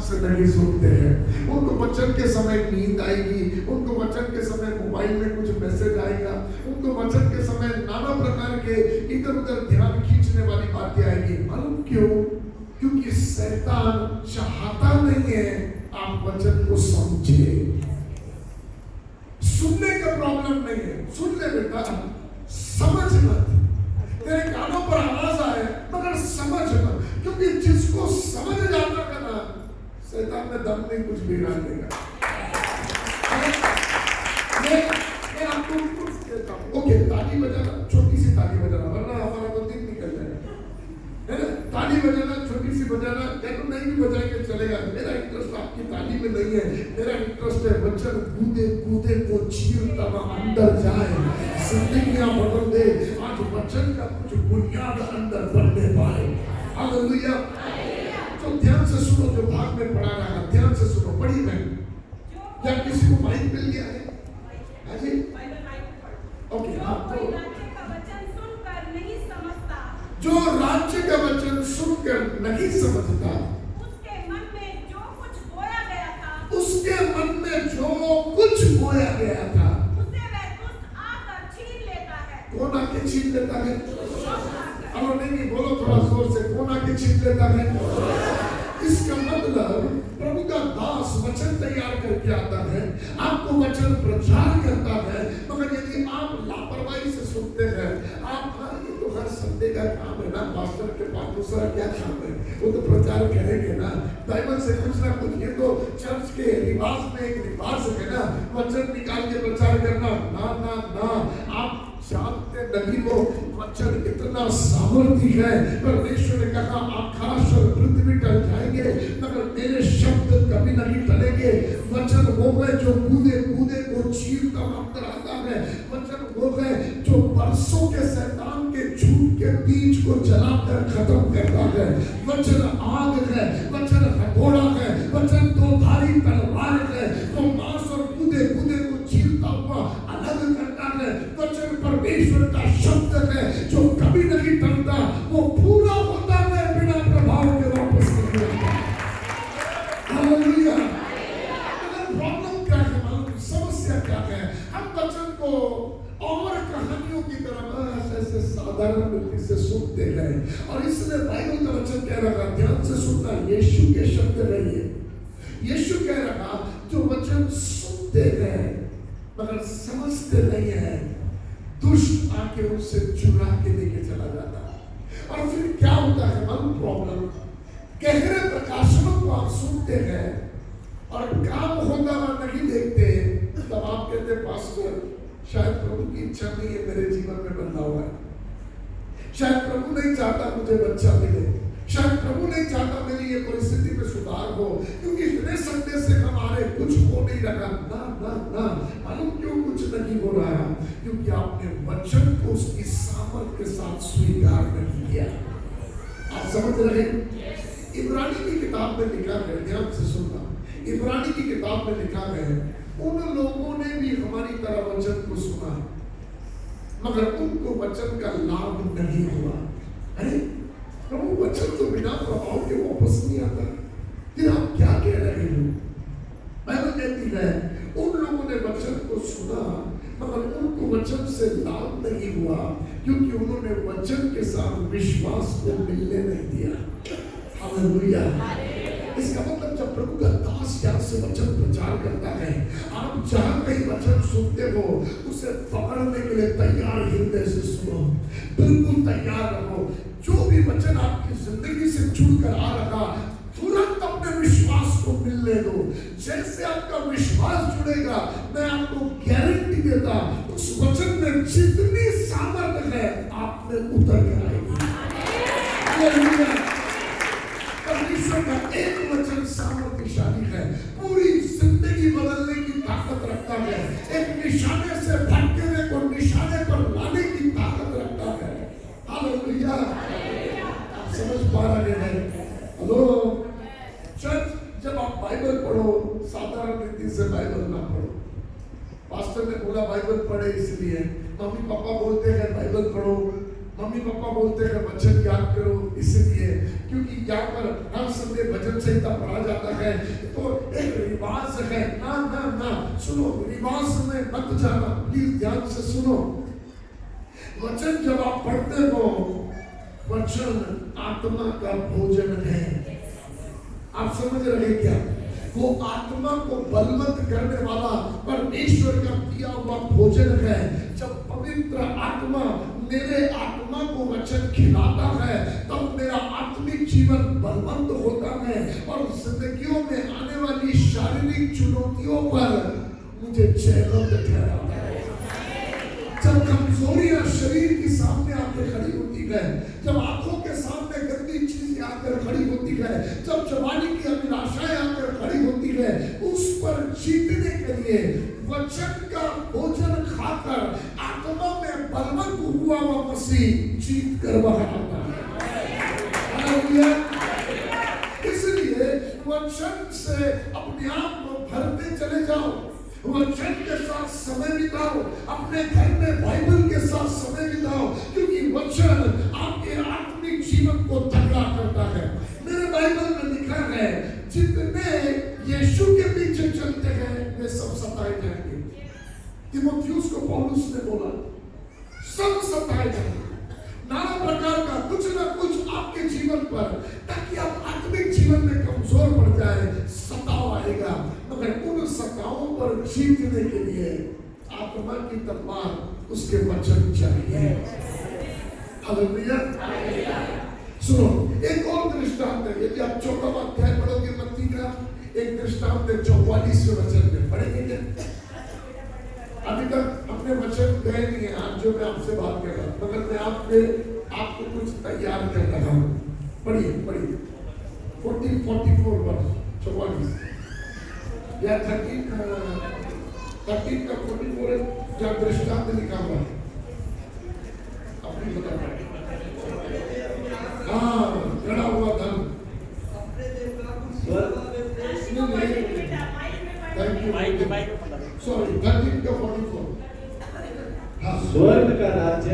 से नहीं सुनते हैं। उनको वचन के समय नींद आएगी, उनको वचन के समय मोबाइल में कुछ मैसेज आएगा, उनको वचन के समय नाना प्रकार के इधर उधर ध्यान खींचने वाली बातें आएगी। मालूम क्यों? क्योंकि शैतान चाहता नहीं है आप वचन को समझे। सुनने का प्रॉब्लम नहीं है, सुन ले बेटा, समझ मत। तेरे कानों पर आवाज आए मगर समझ मत, क्योंकि जिसको समझ जाता है ना, शैतान में दम नहीं कुछ बिगाड़ देगा। मैं आपको कुछ कहता हूं, ओके, ताली बजाना, छोटी सी ताली बजाना, वरना हमारा तो दिन निकल जाएगा, है ना? ताली बजाना, छोटी सी बजाना, या तो नहीं भी बजाएंगे चलेगा। मेरा इंटरेस्ट आपकी ताली में नहीं है, मेरा इंटरेस्ट है वचन कूदे कूदे को चीरता हुआ अंदर जाए, जिंदगियां बदल दे। आज वचन का कुछ बुनियाद अंदर बनने पाए। हालेलुया। तो ध्यान से सुनो, जो भाग में पढ़ा रहा है ध्यान से सुनो, बड़ी बहन। क्या किसी को माइक मिल गया है? हाजी, ओके। हाँ, तो जो राज्य का वचन सुनकर नहीं समझता, उसके मन में जो कुछ बोया गया था, उसके मन में जो कुछ बोया गया था, उसे वह दुष्ट आकर छीन लेता है। कौन आके छीन लेता है? अब नहीं, बोलो थोड़ा जोर से, कौन आके छीन लेता है? इसका मतलब प्रभु का दास वचन तैयार करके आता है, आपको वचन प्रचार करता है, मगर यदि आप लापरवाही से सुनते हैं, आप ये तो हर संडे का काम है ना, पास्टर के पास दूसरा क्या काम है, वो तो प्रचार करेंगे ना, बाइबल से कुछ ना कुछ, ये तो चर्च के रिवाज में एक रिवाज है ना, वचन निकाल के प्रचार करना। ना ना ना, आप जानते नहीं हो वचन कितना सामर्थ्य है। परमेश्वर ने कहा आकाश और पृथ्वी टल जाएंगे मगर मेरे शब्द कभी नहीं टलेंगे। वचन वो है जो कूदे कूदे को चीरता अंदर आता है। वचन वो है जो बरसों के शैतान के झूठ के बीज को जलाकर खत्म करता है। वचन आग है, वचन हथौड़ा है, वचन दो धारी तलवार है, तो मांस और कूदे कूदे को चीरता हुआ अलग करता है। वचन परमेश्वर का शब्द है जो कभी नहीं टलता, वो पूरा होता है, बिना प्रभाव के वापस नहीं आता। हालेलुया। प्रॉब्लम क्या है मालूम? समस्या क्या है? हम वचन को और कहानियों की तरह ऐसे साधारण रीति से सुनते हैं, और इसलिए बाइबल का वचन कह रहा है, ध्यान से सुनना, यीशु के शब्द नहीं है। यीशु कह रहा जो वचन सुनते हैं मगर समझते नहीं है, दुष्ट आके उनसे चुरा के लेके चला जाता है। और फिर क्या होता है मालूम? प्रॉब्लम, गहरे प्रकाशनों को आप सुनते हैं और काम होता हुआ नहीं देखते, तब आप कहते पास्टर शायद प्रभु की इच्छा नहीं है मेरे जीवन में बदलाव है, शायद प्रभु नहीं चाहता मुझे बच्चा मिले, शायद प्रभु नहीं चाहता मेरी ये परिस्थिति में सुधार हो, क्योंकि इतने संडे से हमारे कुछ हो नहीं रहा। ना ना ना, मालूम क्यों कुछ नहीं हो रहा? क्योंकि आपने वचन को उसकी सामर्थ के साथ स्वीकार नहीं किया। आप समझ रहे? इब्रानी की किताब में लिखा है, ध्यान से सुनना, इब्रानी की किताब में लिखा है, उन लोगों ने भी हमारी तरह वचन को सुना मगर उनको वचन का लाभ नहीं हुआ। अरे प्रभु वचन तो बिना प्रभाव के वापस नहीं आता, फिर आप क्या कह रहे हो? बाइबल कहती है उन लोगों ने वचन को सुना मगर उनको वचन से लाभ नहीं हुआ, क्योंकि उन्होंने वचन के साथ विश्वास को मिलने नहीं दिया। हालेलुया। इसका मतलब जब प्रभु का दास यहाँ से वचन प्रचार करता है, आप जहाँ कहीं वचन सुनते हो उसे पकड़ने के लिए तैयार हृदय से सुनो, बिल्कुल तैयार रहो। जो भी वचन आपकी जिंदगी से जुड़ कर आ रहा, तुरंत अपने विश्वास को मिलने दो। जैसे आपका विश्वास जुड़ेगा, मैं आपको गारंटी देता उस वचन में जितनी सामर्थ्य है आप में उतर कर आएगी। परमेश्वर का एक वचन सामर्थ्यशाली है, पूरी जिंदगी बदलने की ताकत रखता है, एक निशाने से भटकने को निशाने पर लाने की ताकत रखता है। हालेलुया। आप समझ पा रहे हैं? हेलो चर्च, जब आप बाइबल पढ़ो साधारण रीति से बाइबल ना पढ़ो। पास्टर ने बोला बाइबल पढ़े इसलिए, मम्मी पापा बोलते हैं बाइबल पढ़ो, मम्मी पापा बोलते हैं वचन याद करो इसलिए, क्योंकि यहाँ पर हर संडे भजन संहिता पढ़ा जाता है तो एक रिवाज है। ना ना ना, सुनो, रिवाज में मत जाना, प्लीज ध्यान से सुनो। वचन जब आप पढ़ते हो, वचन आत्मा का भोजन है। आप समझ रहे क्या? वो आत्मा को बलवंत करने वाला परमेश्वर का दिया हुआ भोजन है। जब पवित्र आत्मा मेरे आत्मा को वचन खिलाता है तब मेरा आत्मिक जीवन बलवंत होता है और जिंदगियों में आने वाली शारीरिक चुनौतियों पर मुझे जयवंत ठहराता है। जब कमजोरियां शरीर के सामने आकर खड़ी होती है, जब आंखों के सामने गंदी चीजें आकर खड़ी होती है, जब जवानी की अभिलाषाएं आकर खड़ी होती है, उस पर जीतने के लिए वचन का भोजन खाकर आत्मा में बलवंत हुआ हुआ मसीह जीत कर बाहर आता है। इसलिए वचन से अपने आप को भरते चले जाओ, वचन के साथ समय बिताओ, अपने घर में बाइबल के साथ समय बिताओ, क्योंकि वचन आपके आत्मिक जीवन को तगड़ा करता है। मेरे बाइबल में लिखा है, जितने यीशु के पीछे चलते हैं वे सब सताए जाएंगे। तीमुथियुस को पौलुस ने बोला, सब सताए जाएंगे, नाना प्रकार का कुछ ना कुछ आपके जीवन पर, ताकि आप आत्मिक जीवन में कमजोर पड़ जाए, सताव आएगा, मगर उन सताओं पर जीतने के लिए आत्मा की तलवार उसके वचन चाहिए। हालेलुया। सुनो, एक और दृष्टांत है। यदि आप 14वां अध्याय पढ़ोगे मत्ती का, एक दृष्टांत है 44वें वचन में, पढ़ेंगे क्या? अभी तक अपने वचन गए नहीं है, आज जो मैं आपसे बात कर रहा हूं, मगर मैं आपको कुछ तैयार कर रहा हूं। पढ़िए 44 वर्ष 44 या 13 का 44 क्या दृष्टांत लिखा हुआ है? अपनी बता। हाँ, गड़ा हुआ धन। सॉरी, 13 का 44। हाँ, स्वर्ग का राज्य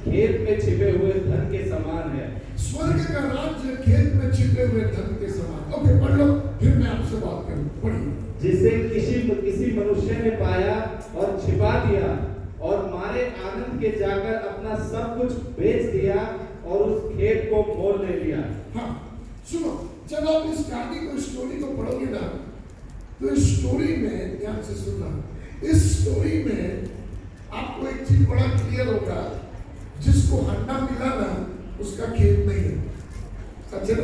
खेत में छिपे हुए धन के समान है। स्वर्ग का राज्य खेत में छिपे हुए धन के समान। ओके, पढ़ लो, फिर मैं आपसे बात करूं। पढ़िए। जिसे किसी मनुष्य ने पाया और छिपा दिया और मारे आनंद के जाकर अपना सब कुछ बेच दिया और उस खेत को मोल ले लिया। हाँ, सुनो, जब आप इस कहानी को, स्टोरी को पढ़ोगे ना, तो इस स्टोरी में ध्यान से सुनना, इस स्टोरी में आपको एक चीज बड़ा क्लियर होगा, जिसको हंडा मिला ना उसका खेत नहीं है। अच्छा,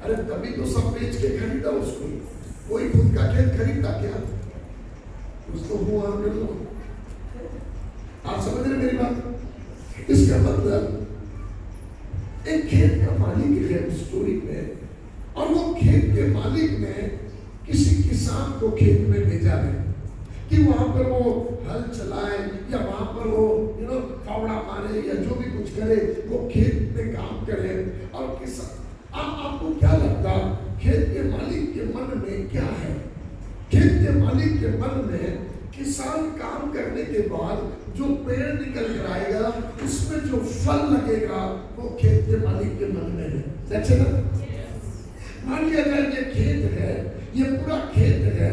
अरे तभी तो सब बेच के खरीदा उसको, कोई खुद का खेत खरीदा क्या? उसको हुआ कर लो। आप समझ रहे मेरी बात? इसका मतलब एक खेत का मालिक है स्टोरी में, और वो खेत के मालिक ने किसी किसान को खेत में भेजा है कि वहां पर वो हल चलाए या वहां पर वो फावड़ा मारे या जो भी कुछ करे, वो खेत में काम करे। और किसान, आपको क्या लगता खेत के मालिक के मन में क्या है? खेत के मालिक के मन में किसान काम करने के बाद जो पेड़ निकल कर आएगा, उसमें जो फल लगेगा, वो खेत के मालिक के मन में है। सच है ना? मान लिया जाए ये खेत है, ये पूरा खेत है,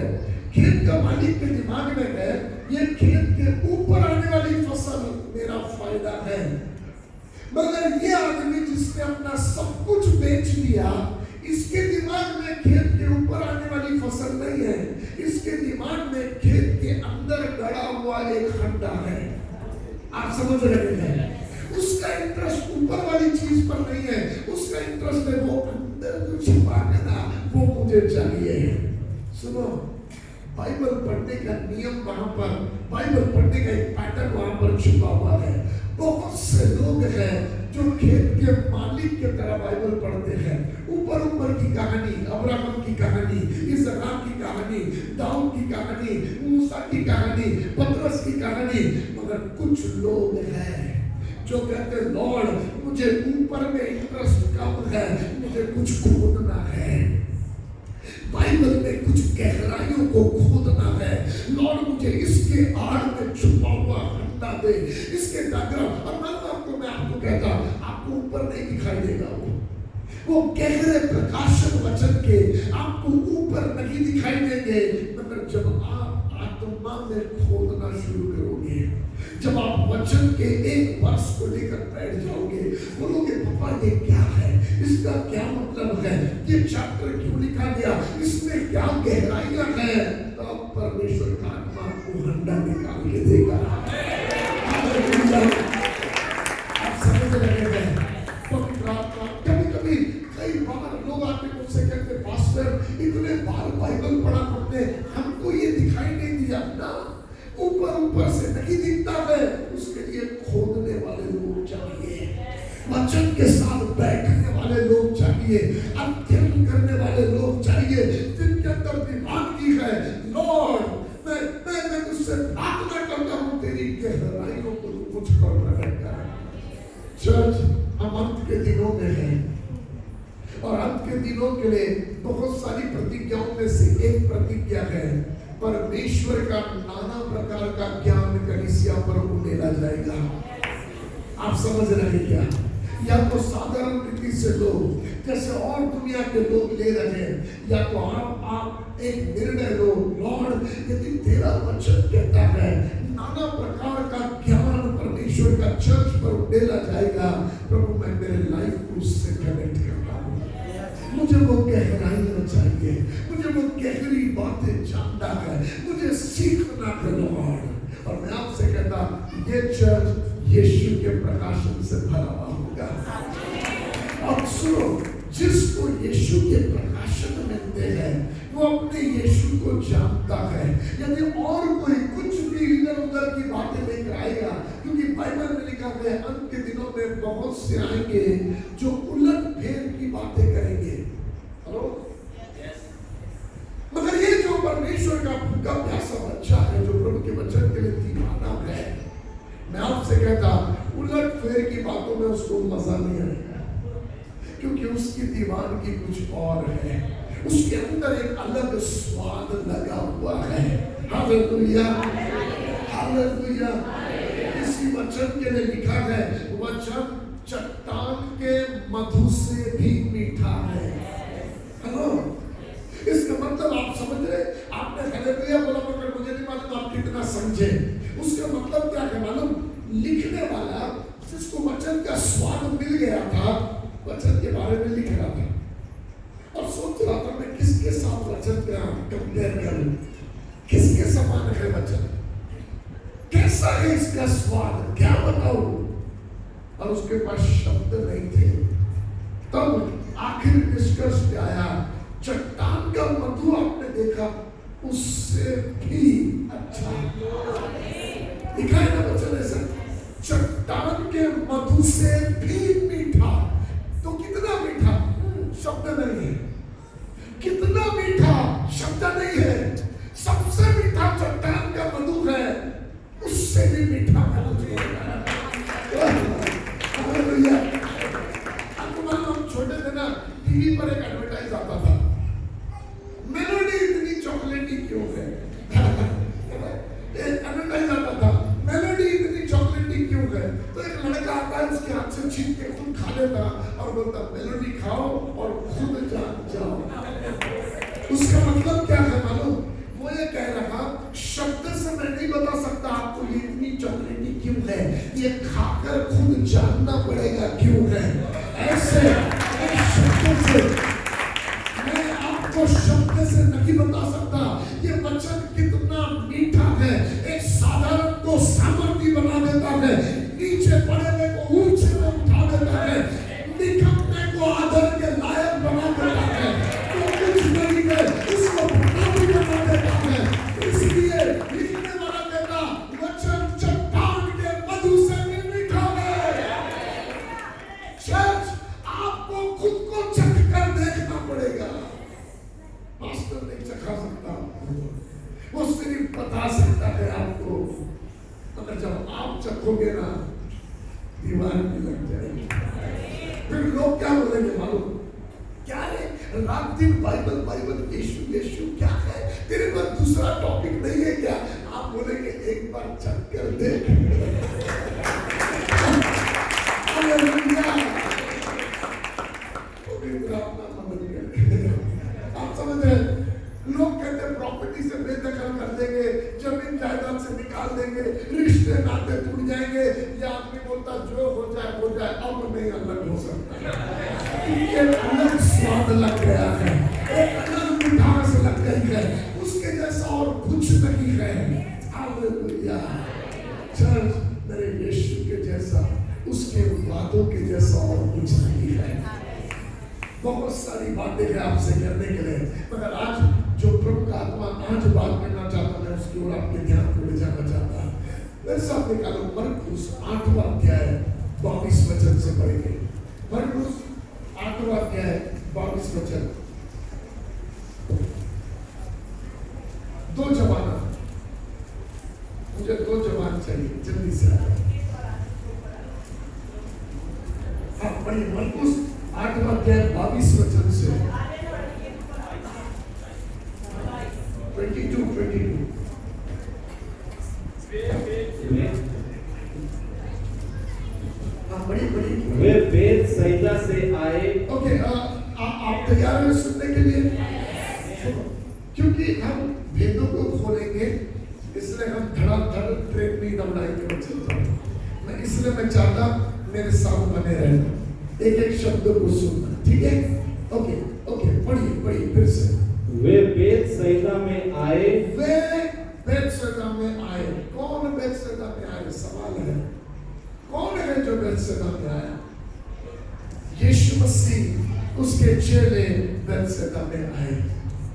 खेत का मालिक के दिमाग में है ये खेत के ऊपर आने वाली फसल मेरा फायदा है। मगर ये आदमी जिसने अपना सब कुछ बेच दिया, इसके दिमाग में खेत के ऊपर आने वाली फसल नहीं है, इसके दिमाग में खेत के अंदर गड़ा हुआ एक खड्डा है। आप समझ रहे हैं? उसका इंटरेस्ट ऊपर वाली चीज पर नहीं है, उसका इंटरेस्ट है वो अंदर जो छिपा है ना, वो मुझे चाहिए। सुनो, बाइबल पढ़ने का नियम वहां पर, बाइबल पढ़ने का एक पैटर्न वहां पर छुपा हुआ है। बहुत से लोग हैं जो खेत के मालिक की तरह बाइबल पढ़ते हैं, ऊपर ऊपर की कहानी, अब्राहम की कहानी, इसहाक की कहानी, दाऊद की कहानी, मूसा की कहानी, पतरस की कहानी। मगर कुछ लोग हैं जो कहते हैं लॉर्ड मुझे ऊपर में इंटरेस्ट कम है, मुझे कुछ खोदना है, बाइबल में कुछ गहराइयों को खोदना है। लॉर्ड मुझे इसके आड़ में छुपा हुआ खड्डा दे, इसके बैकग्राउंड। और मैं आपको कहता, आपको ऊपर नहीं दिखाई देगा, वो गहरे प्रकाशन वचन के आपको ऊपर ऊपर नहीं दिखाई देंगे, मगर जब आप आत्मा में खोदना शुरू करोगे, जब आप वचन के एक वर्ष को लेकर बैठ जाओगे, बोलोगे पापा ये क्या है, इसका क्या मतलब है, ये चैप्टर क्यों लिखा गया, इसमें क्या गहराइयां हैं, तब परमेश्वर का आत्मा को हंडा निकाल के देगा। आप समझ रहे हैं? कभी-कभी कई बार लोग आके मुझसे कहते पास्टर इतने बार बाइबल पढ़ा पढ़ते हमको ये दिखाई नहीं दिया ना, ऊपर से नहीं दिखता है, उसके लिए खोदने वाले लोग चाहिए, वचन के साथ बैठने वाले लोग चाहिए, अध्ययन करने वाले लोग चाहिए, जिनके अंदर दीवानगी है। लॉर्ड मैं तुझसे प्रार्थना करता हूँ तेरी गहराइयों को मुझ पर प्रकट कर। चर्च हम अंत के दिनों में हैं, और अंत के दिनों के लिए बहुत सारी प्रतिज्ञाओं में से एक प्रतिज्ञा है, परमेश्वर का नाना प्रकार का ज्ञान कलीसिया पर उड़ेला जाएगा। आप समझ रहे क्या? या तो साधारण रीति से लोग जैसे और दुनिया के लोग ले रहे हैं, या तो आप एक निर्णय लो, लॉर्ड यदि तेरा वचन कहता है नाना प्रकार का ज्ञान परमेश्वर का चर्च पर उड़ेला जाएगा, प्रभु मैं मेरे लाइफ को उससे कनेक्ट करता हूँ, मुझे वो गहराइयां चाहिए, मुझे वो गहरी बातें जानना है, मुझे सीखना है लॉर्ड। और मैं आपसे कहता ये चर्च यीशु के प्रकाशन से भरा हुआ होगा। अब सुनो, जिसको यीशु के प्रकाशन मिलते हैं वो अपने यीशु को जानता है। यदि और कोई कुछ भी इधर उधर की बातें लेकर आएगा, क्योंकि बाइबल में लिखा है अंत के दिनों में बहुत से आएंगे जो उलट फेर की बातें करेंगे। हेलो, मगर ये जो परमेश्वर का भूखा प्यासा बच्चा है, जो प्रभु के वचन के लिए दीवाना है, मैं आपसे कहता उलट फेर की बातों में उसको मजा नहीं आएगा, क्योंकि उसकी दीवानगी कुछ और है, उसके अंदर एक अलग स्वाद लगा हुआ है। Hallelujah, hallelujah. इसी वचन के लिए लिखा है, वचन चट्टान के मधु से भी मीठा है। हेलो, इसका मतलब आप समझ रहे? आपने हालेलुया बोला मगर मुझे नहीं मालूम आप कितना समझे। उसका मतलब क्या है मालूम? लिखने वाला जिसको वचन का स्वाद मिल गया था, वचन के बारे में लिख रहा था और सोच रहा था मैं किसके साथ वचन का कंपेयर करूं, किसके समान है वचन, कैसा है इसका स्वाद, क्या बताऊं। और उसके पास शब्द नहीं थे। तब आखिर निष्कर्ष पे आया, चट्टान का मधु आपने देखा उससे भी अच्छा लिखा है ना वचन ऐसा, चट्टान के मधु से भी मीठा। तो कितना मीठा? शब्द नहीं है। कितना मीठा? शब्द नहीं है। सबसे मीठा चट्टान का मधु है, उससे भी मीठा मधु है। हालेलुया। आपको मालूम हम छोटे थे ना, टीवी पर एक एडवर्टाइज आता था, मेलोडी इतनी चॉकलेटी क्यों है? एडवर्टाइज आता था, मेलोडी इतनी चॉकलेटी क्यों है? तो एक लड़का आता है, उसके हाथ से छीन के खुद खा लेता और बोलता मेलोडी खाओ और खुद जान जाओ। उसका मतलब क्या है मालूम? वो ये कह रहा, शब्द से मैं नहीं बता सकता आपको ये इतनी चॉकलेटी क्यों है, ये खाकर खुद जानना पड़ेगा क्यों है। ऐसे शब्द से मैं आपको शब्द से नहीं बता सकता ये वचन कितना मीठा है। एक साधारण को सामर्थ्य बना देता है, नीचे पड़े हुए को ऊंचे में उठा देता है, निकम्मे को आदर के लायक बना देता है, तो कुछ नहीं है उसको प्रतापी बना देता है। इसलिए लिखने वाला कहता वचन चट्टान के मधु से भी मीठा है। चर्च, आपको खुद को चख कर देखना पड़ेगा। पास्टर नहीं चखा सकता, वो सिर्फ बता सकता है आपको, मगर जब आप चखोगे ना दीवानगी लग जाएगी। फिर लोग क्या बोलेंगे मालूम? क्या है रात दिन बाइबल बाइबल यीशु यीशु क्या है, तेरे पास दूसरा टॉपिक नहीं है क्या? आप बोलेंगे एक बार चख कर देख। आप समझ रहे? बेदखल कर देंगे, जमीन जायदाद से निकाल देंगे, रिश्ते नाते टूट जाएंगे। या आदमी बोलता जो हो जाए, अब नहीं अलग हो सकता। एक अलग स्वाद लग गया है, एक अलग मिठास लग गई है, उसके जैसा और कुछ नहीं है। हालेलुया। चर्च, मेरे यीशु के जैसा, उसके वादों के जैसा और कुछ नहीं है। बहुत सारी बातें हैं आपसे करने के लिए, मगर आज जो प्रभु का आत्मा आज बात करना चाहता है, उसकी ओर आपके ध्यान को ले जाना चाहता है। मेरे साथ निकालो मरकुस 8वां अध्याय 22 वचन से पढ़ेंगे। मरकुस 8वां अध्याय 22 वचन। दो जवान, मुझे 2 जवान चाहिए, जल्दी से। हाँ पढ़िए, मरकुस 8वां अध्याय 22 वचन से 22। हाँ बड़ी वे वेद संहिता से आए। ओके, आप तैयार हैं सुनने के लिए? क्योंकि हम भेदों को खोलेंगे, इसलिए हम धड़ाधड़ ट्रेन नहीं दौड़ाएंगे बच्चे। मैं इसलिए मैं चाहता मेरे साथ बने रहना, एक एक शब्द को सुनना, ठीक है? ओके ओके, पढ़िए फिर से। वे वेद संहिता में आए। वे वेद संहिता में आए। कौन वेद संहिता में आए? सवाल है, कौन है जो वेद संहिता में आया? यीशु मसीह, उसके चेले वेद संहिता में आए।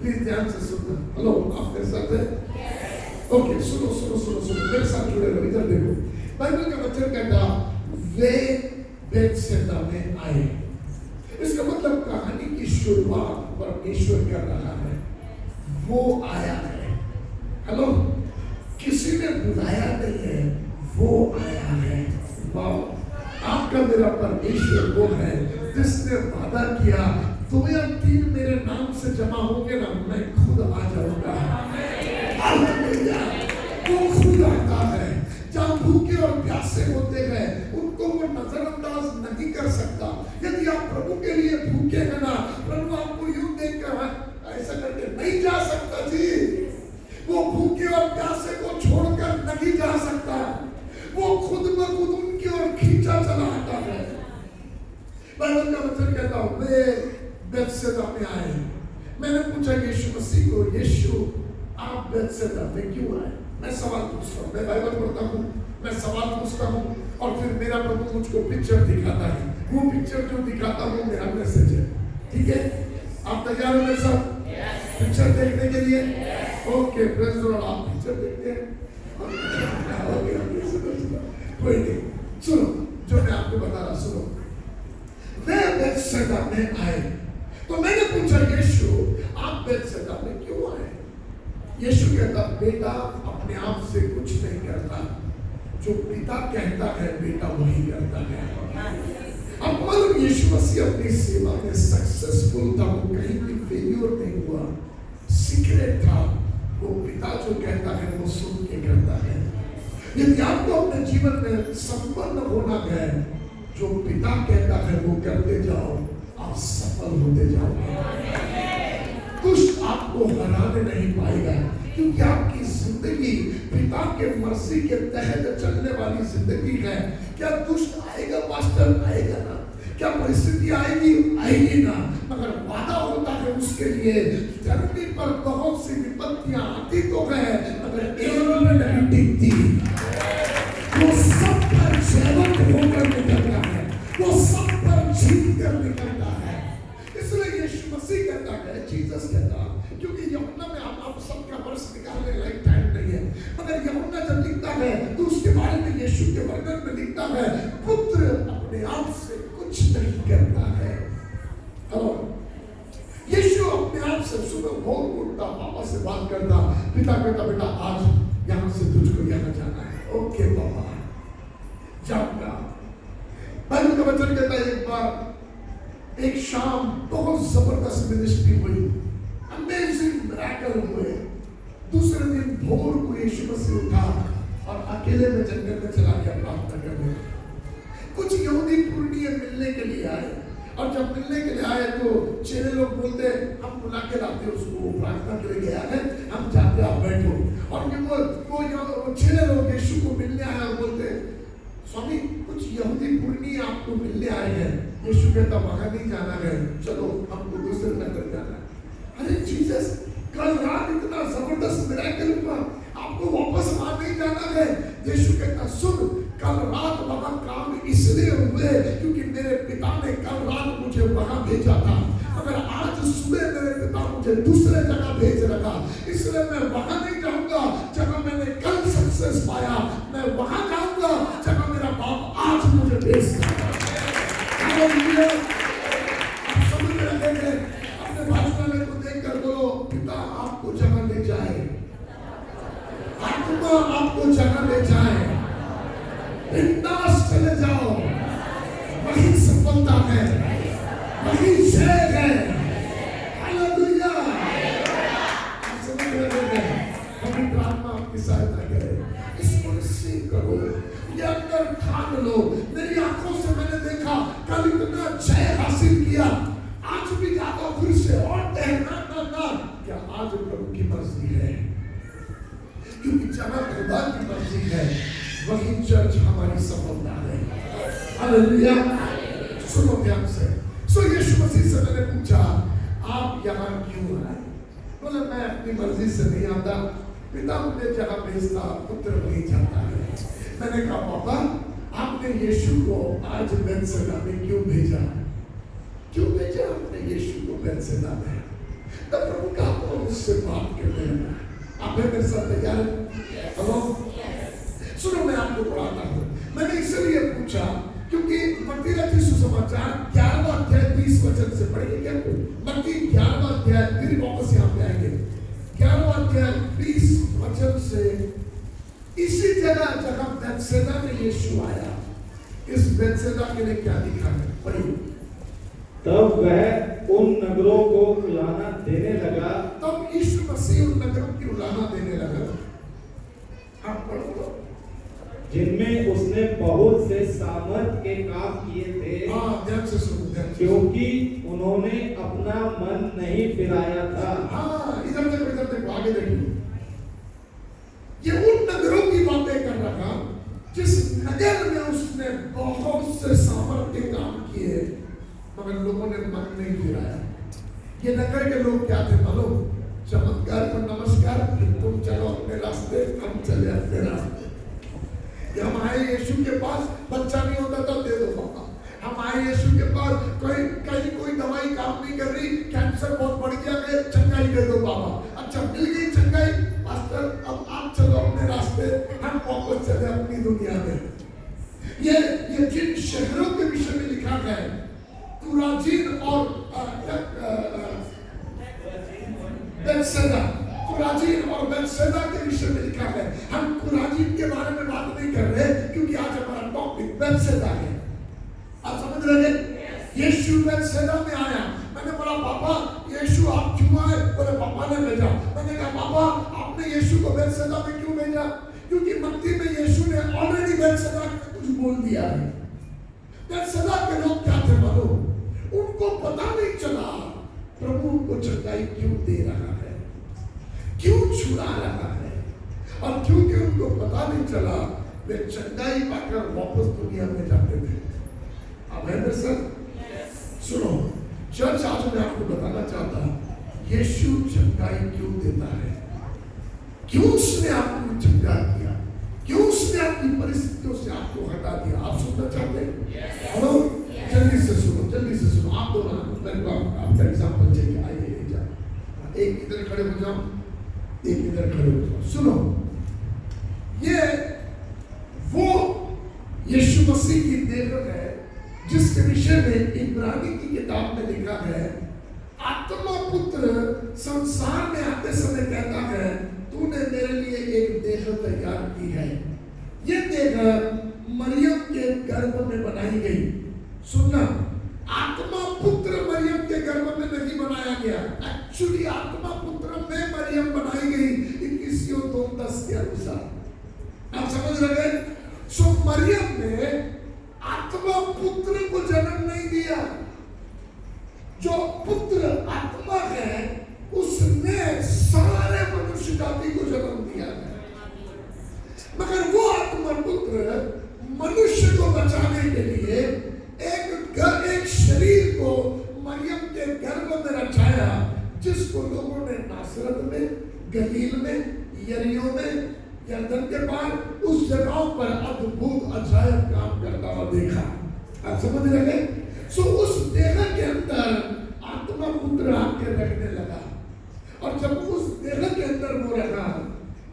प्लीज ध्यान से सुनना। हेलो, आप मेरे साथ हैं? ओके, सुनो, मेरे साथ जुड़े रहो, इधर देखो। बाइबल का वचन कहता वे वेद संहिता में आए। इसका मतलब कहानी की शुरुआत परमेश्वर कर रहा है, वो आया है। हेलो, किसी ने बुलाया नहीं है, वो आया है। वाह, आपका मेरा परमेश्वर वो है जिसने वादा किया, 2 या 3 मेरे नाम से जमा होंगे ना, मैं खुद आ जाऊंगा। हालेलुया। वो खुद आता है। जहाँ भूखे और प्यासे होते हैं, उनको वो नजरअंदाज नहीं कर सकता। यदि आप प्रभु के लिए भूखे हैं ना, प्रभु आपको यूं देखकर ऐसा करके नहीं जा सकता जी। वो भूखे और प्यासे को छोड़कर नहीं जा सकता, वो खुद ब खुद उनकी ओर खींचा चला आता है। बाइबल का वचन कहता हूं, वे बेथसेदा में आए। मैंने पूछा यीशु मसीह को, यीशु आप बेथसेदा में क्यों आए? मैं सवाल पूछता हूँ, मैं बाइबल पढ़ता हूँ, मैं सवाल पूछता हूँ, और फिर मेरा प्रभु मुझको पिक्चर दिखाता है। वो पिक्चर जो दिखाता हूँ मेरा मैसेज है, ठीक है? आप तैयार हो मेरे साथ पिक्चर देखने के लिए? Okay, praise the Lord. आप पिक्चर देखते हैं? कोई नहीं, सुनो जो मैं आपको बता रहा, सुनो। वे बेथसेदा में आए, तो मैंने पूछा यीशु आप बेथसेदा में क्यों आए? यीशु कहता, बेटा अपने आप से कुछ नहीं करता, जो पिता कहता है बेटा वही करता है। अब मालूम यीशु मसीह अपनी सेवा में सक्सेसफुल था, वो कहीं भी फेल्योर नहीं हुआ, सीक्रेट था। वो पिता जो कहता है वो सुन के करता है। यदि आपको अपने जीवन में संपन्न होना है, जो पिता कहता है वो करते जाओ, आप सफल होते जाओगे। दुष्ट आपको हराने नहीं पाएगा, क्योंकि आपकी जिंदगी पिता के मर्जी के तहत चलने वाली जिंदगी है। क्या दुष्ट आएगा पास्टर? आएगा ना। क्या परिस्थिति आएगी ना, मगर वादा होता है उसके लिए। धरती पर बहुत सी विपत्तियां आती तो है, मगर एक में नहीं टिकती। वो सब पर जयवंत होकर निकलता है, वो सब पर जीत कर निकलता है। इसलिए यीशु मसीह कहता है, जीसस कहता, क्योंकि यूहन्ना में आप सबका वर्ष निकालने लायक टाइम नहीं है, मगर यूहन्ना जब लिखता है तो उसके बारे में यीशु के वर्णन में लिखता है, पुत्र अपने आप से कुछ नहीं करता है। हेलो, यीशु अपने आप से सुबह भोर उठता, पापा से बात करता, पिता कहता बेटा आज यहाँ से तुझको यहाँ जाना है। ओके पापा, जाऊंगा। बाइबल का वचन कहता है एक बार एक शाम बहुत जबरदस्त मिनिस्ट्री हुई, अमेजिंग मिरेकल हुए। दूसरे दिन भोर को यीशु मसीह उठा और अकेले में जंगल में चला गया प्रार्थना करने। कुछ यहूदी पुरनिये मिलने के लिए आए, और जब मिलने के लिए आए तो चेले लोग बोलते हम बुला के लाते उसको, प्रार्थना के लिए गया है, हम जाते आप यहूदी पुरनी आपको मिलने आए हैं। यीशु कहता वहां नहीं जाना है, चलो हमको दूसरे नगर जाना है। अरे जीसस, कल रात इतना जबरदस्त मिरेकल हुआ, आपको वापस वहां नहीं जाना है। यीशु कहता सुन, कल रात वहां काम इसलिए हुए क्योंकि मेरे पिता ने कल रात मुझे वहां भेजा था। अगर आज सुबह मेरे पिता मुझे दूसरे जगह भेज रखा, इसलिए मैं वहां नहीं जाऊंगा जहां मैंने कल सक्सेस पाया, मैं वहां जाऊंगा जहां मेरा बाप आज मुझे भेज रहा है। आप समझ रहे हैं? अपने बाजू वाले को देखकर बोलो, पिता आपको जहां ले जाए, आत्मा आपको जहां ले जाए, बिंदास चले जाओ, वही सफलता है, वही जय है। हालेलुया। आप समझ रहे हैं? हम प्रार्थना आपकी सहायता करें, इसको रिसीव करो, ये अंदर ठान लो। मेरी आंखों से मैंने देखा, कल इतना जय हासिल किया, आज भी जाता फिर से और ना क्या आज प्रभु की मर्जी है, क्योंकि जहां खुदा की मर्जी है वही चर्च हमारी सफलता है। हालेलुया। सुनो ध्यान से। सो यीशु मसीह से मैंने पूछा, आप यहाँ क्यों आए? बोले मैं अपनी मर्जी से नहीं आता, पिता मुझे जहाँ भेजता पुत्र वही जाता है। मैंने कहा पापा, आपने यीशु को आज बेथसेदा में क्यों भेजा? क्यों भेजा आपने यीशु को बेथसेदा में? तब प्रभु का उससे बात करने लगा। आप मेरे साथ तैयार? हेलो, सुनो मैं आपको पढ़ाता हूँ। मैंने इसलिए पूछा क्योंकि मत्ती रचित सुसमाचार 11वां अध्याय 20 वचन से पढ़ेंगे क्या? मत्ती 11वां अध्याय, फिर वापस यहाँ पे आएंगे। 11वां अध्याय 20 वचन से, इसी जगह जहाँ बेथसेदा में यीशु आया, इस बेथसेदा के लिए क्या लिखा है? पढ़िए। तब वह उन नगरों को उलाहना देने लगा। तब यीशु मसीह उन नगरों की उलाहना देने लगा। आप पढ़ो। जिनमें उसने बहुत से सामर्थ के काम किए थे। हाँ, ध्यान से सुनो, क्योंकि उन्होंने अपना मन नहीं फिराया था। हाँ, इधर देखो, आगे देखो। ये उन नगरों की बातें कर रहा, जिस नगर में उसने बहुत से सामर्थ के काम किए, मगर लोगों ने मन नहीं फिराया। ये नगर के लोग क्या थे मालूम? चमत्कार को नमस्कार, तुम चलो अपने रास्ते, हम चले अपने रास्ते। हम आए यीशु के पास, बच्चा नहीं होता तो दे दो पापा। हम आए यीशु के पास, कोई दवाई काम नहीं कर रही, कैंसर बहुत बढ़ गया है, चंगाई दे दो पापा। अच्छा मिल गई चंगाई, पास्टर अब आप चलो अपने रास्ते, हम वापस चले अपनी दुनिया में। ये जिन शहरों के विषय में लिखा गया है, कुराजीन और बेथसेदा, कुराजीन और बेथसेदा के विषय में लिखा है। हम कुराजीन के बारे में बात नहीं कर रहे क्योंकि आज हमारा टॉपिक बेथसेदा है। आप समझ रहे हैं? यीशु बेथसेदा में आया। मैंने बोला पापा यीशु आप क्यों आए? बोले पापा ने भेजा। मैंने कहा पापा आपने यीशु को बेथसेदा में क्यों भेजा? क्योंकि मत्ती में यीशु ने ऑलरेडी बेथसेदा में कुछ बोल दिया है। बेथसेदा के लोग क्या थे मालूम? उनको पता नहीं चला प्रभु उनको चंगाई क्यों दे रहा है, क्यों छुड़ा रहा है, और क्योंकि उनको पता नहीं चला, वे चंगाई पाकर वापस दुनिया में जाते थे। अब है मेरे साथ? सुनो, चर्च आज मैं आपको बताना चाहता हूं, यीशु चंगाई क्यों देता है, क्यों उसने आपको चंगा किया, क्यों उसने अपनी परिस्थितियों से आपको हटा दिया। आप सुनना चाहते हैं? हेलो, जल्दी से सुनो, जल्दी से सुनो। आप दोनों मेरे को आपका एग्जाम्पल चाहिए। आइए जा, एक इधर खड़े हो जाओ, एक इधर खड़े हो जाओ। सुनो, ये वो यीशु मसीह की देह है जिसके विषय में इब्रानी की किताब में लिखा है, आत्मा पुत्र संसार में आते समय कहता है, तूने मेरे लिए एक देह तैयार की है। ये देह मरियम के गर्भ में बनाई गई। सुनना, आत्मा पुत्र मरियम के गर्भ में नहीं बनाया गया। एक्चुअली आत्मा पुत्र में मरियम बनाई गई 21:2:10 के अनुसार। आप समझ रहे हैं? सो मरियम ने आत्मा पुत्र को जन्म नहीं दिया। जो पुत्र आत्मा है उसने सारे मनुष्य जाति को जन्म दिया है, मगर वो आत्मा पुत्र मनुष्य को बचाने के नासरत में, गलील में, यरीहो में, यरदन के पार, उस जगहों पर अद्भुत अजायब काम करता हुआ देखा। आप समझ रहे हैं? सो उस देह के अंदर आत्मा पुत्र आके रहने लगा, और जब उस देह के अंदर वो रहा,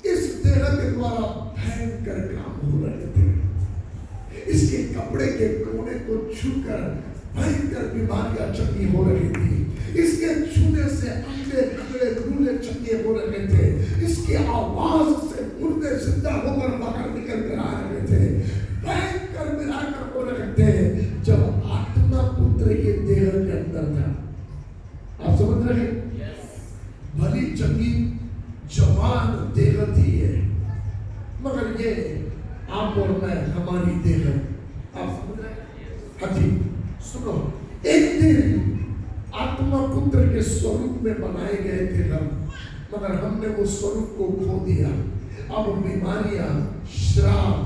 इस देह के द्वारा भयंकर काम हो रहे थे। इसके कपड़े के कोने को छूकर भयंकर बीमारियां चंगी हो रही थी। इसके छूने से अंडे कपड़े रूले चंगे हो रहे थे। इसकी आवाज से मुर्दे जिंदा होकर बाहर निकल कर आ रहे थे। भयंकर मिराकल हो रहे थे जब आत्मा पुत्र ये देह के अंदर था। आप समझ रहे हैं? भली चंगी जवान देह थी ये, मगर ये आप और मैं हमारी देह, आप समझ रहे हैं? हाँ जी, सुनो, एक दिन आत्मा पुत्र के स्वरूप में बनाए गए थे हम, मगर हमने वो स्वरूप को खो दिया। अब बीमारियां, श्राप,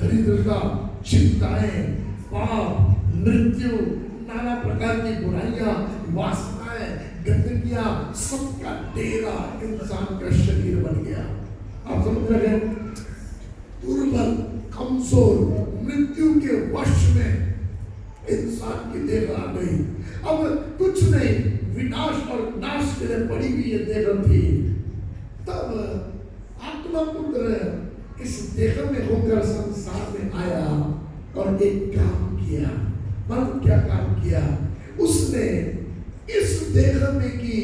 दरिद्रता, चिंताएं, पाप, मृत्यु, नाना प्रकार की बुराइयां, वासनाएं, गंदगियां, सबका डेरा इंसान का शरीर बन गया। आप समझ रहे हैं? दुर्बल, कमजोर, मृत्यु के वश में इंसान की देह आ गई। अब कुछ नहीं, विनाश और नाश के लिए पड़ी हुई ये देह थी। तब आत्मा पुत्र इस देह में होकर संसार में आया और एक काम किया। मालूम क्या काम किया? उसने इस देह में की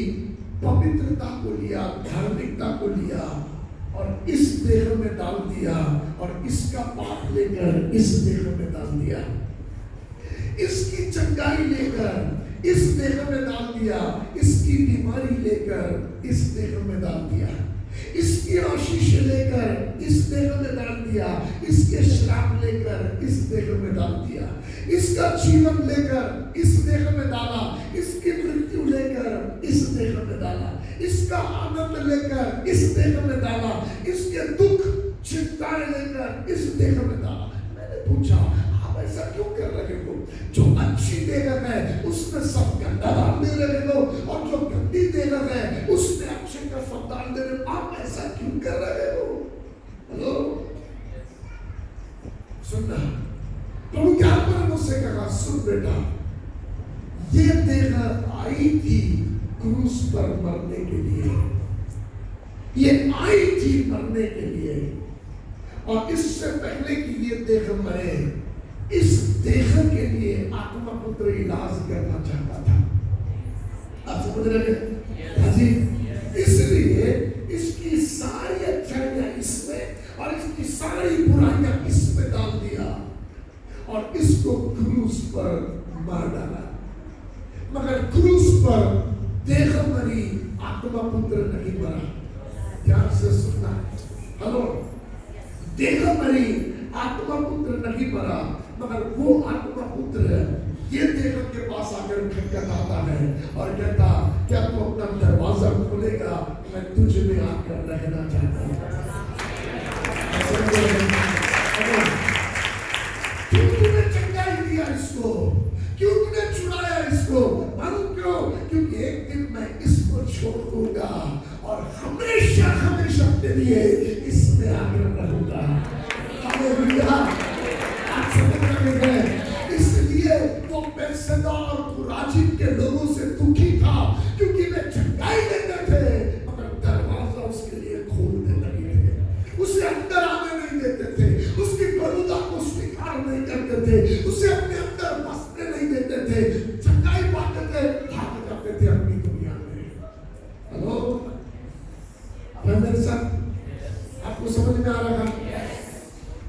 पवित्रता को लिया, धार्मिकता को लिया और इस देह में डाल दिया, और इसका पाप लेकर इस देह में डाल दिया। इसकी चंगाई लेकर इस देह में डाल दिया, इसकी बीमारी लेकर इस देह में डाल दिया, इसकी आशीष लेकर इस देह में डाल दिया, इसके श्राप लेकर इस देह में डाल दिया, इसका जीवन लेकर इस देह में डाला, इसकी मृत्यु लेकर इस देह में डाला, इसका आनंद लेकर इस देह में डाला, इसके दुख चिंताएं लेकर इस देह में डाला। मैंने पूछा, आप ऐसा क्यों कर रहे हो? जो अच्छी देह है उसमें सब गंदा डाल दे रहे हो, और जो गंदी देह है उसमें अच्छे का सब डाल दे रहे हो। आप ऐसा क्यों कर रहे हो? हेलो, सुनना, प्रभु क्या पर मुझसे कहा, सुन बेटा, ये देह आई थी क्रूस पर मरने के लिए, ये आई थी मरने के लिए, और इससे पहले कि ये देह मरे, इस देह के लिए आत्मा पुत्र इलाज करना चाहता था। आप समझ रहे हैं? जी, इसलिए इसकी सारी अच्छाइयां इसमें और इसकी सारी बुराइयां इसमें डाल दिया और इसको क्रूस पर मार डाला। मगर क्रूस पर देह मरी, आत्मा पुत्र नहीं मरा। ध्यान से सुनना। हेलो, देह मरी, आत्मा पुत्र नहीं मरा, मगर वो आत्मा पुत्र ये देह के पास आकर खटखटाता है और कहता, क्या तू अपना दरवाजा खोलेगा? मैं तुझ में आकर रहना चाहता हूँ। क्यों तूने चंगाई दिया इसको? क्यों तूने छुड़ाया इसको? मालूम क्यों? क्योंकि एक दिन मैं इसको छोड़ दूंगा और हमेशा हमेशा के लिए इसमें आकर रहूंगा। हालेलुया। आप समझ रहे हैं? इसलिए वो बेसदा और खुराजीन के लोगों से दुखी था, क्योंकि वे चंगाई देते थे मगर दरवाजा उसके लिए खोलने लगे थे, उसे अंदर आने नहीं देते थे, उसकी बरूदा को स्वीकार नहीं करते थे, उसे अपने अंदर बसने नहीं देते थे, चंगाई पाते थे, भाग जाते थे अपनी दुनिया में। हेलो, मेरे साथ आपको समझ में आ रहा है?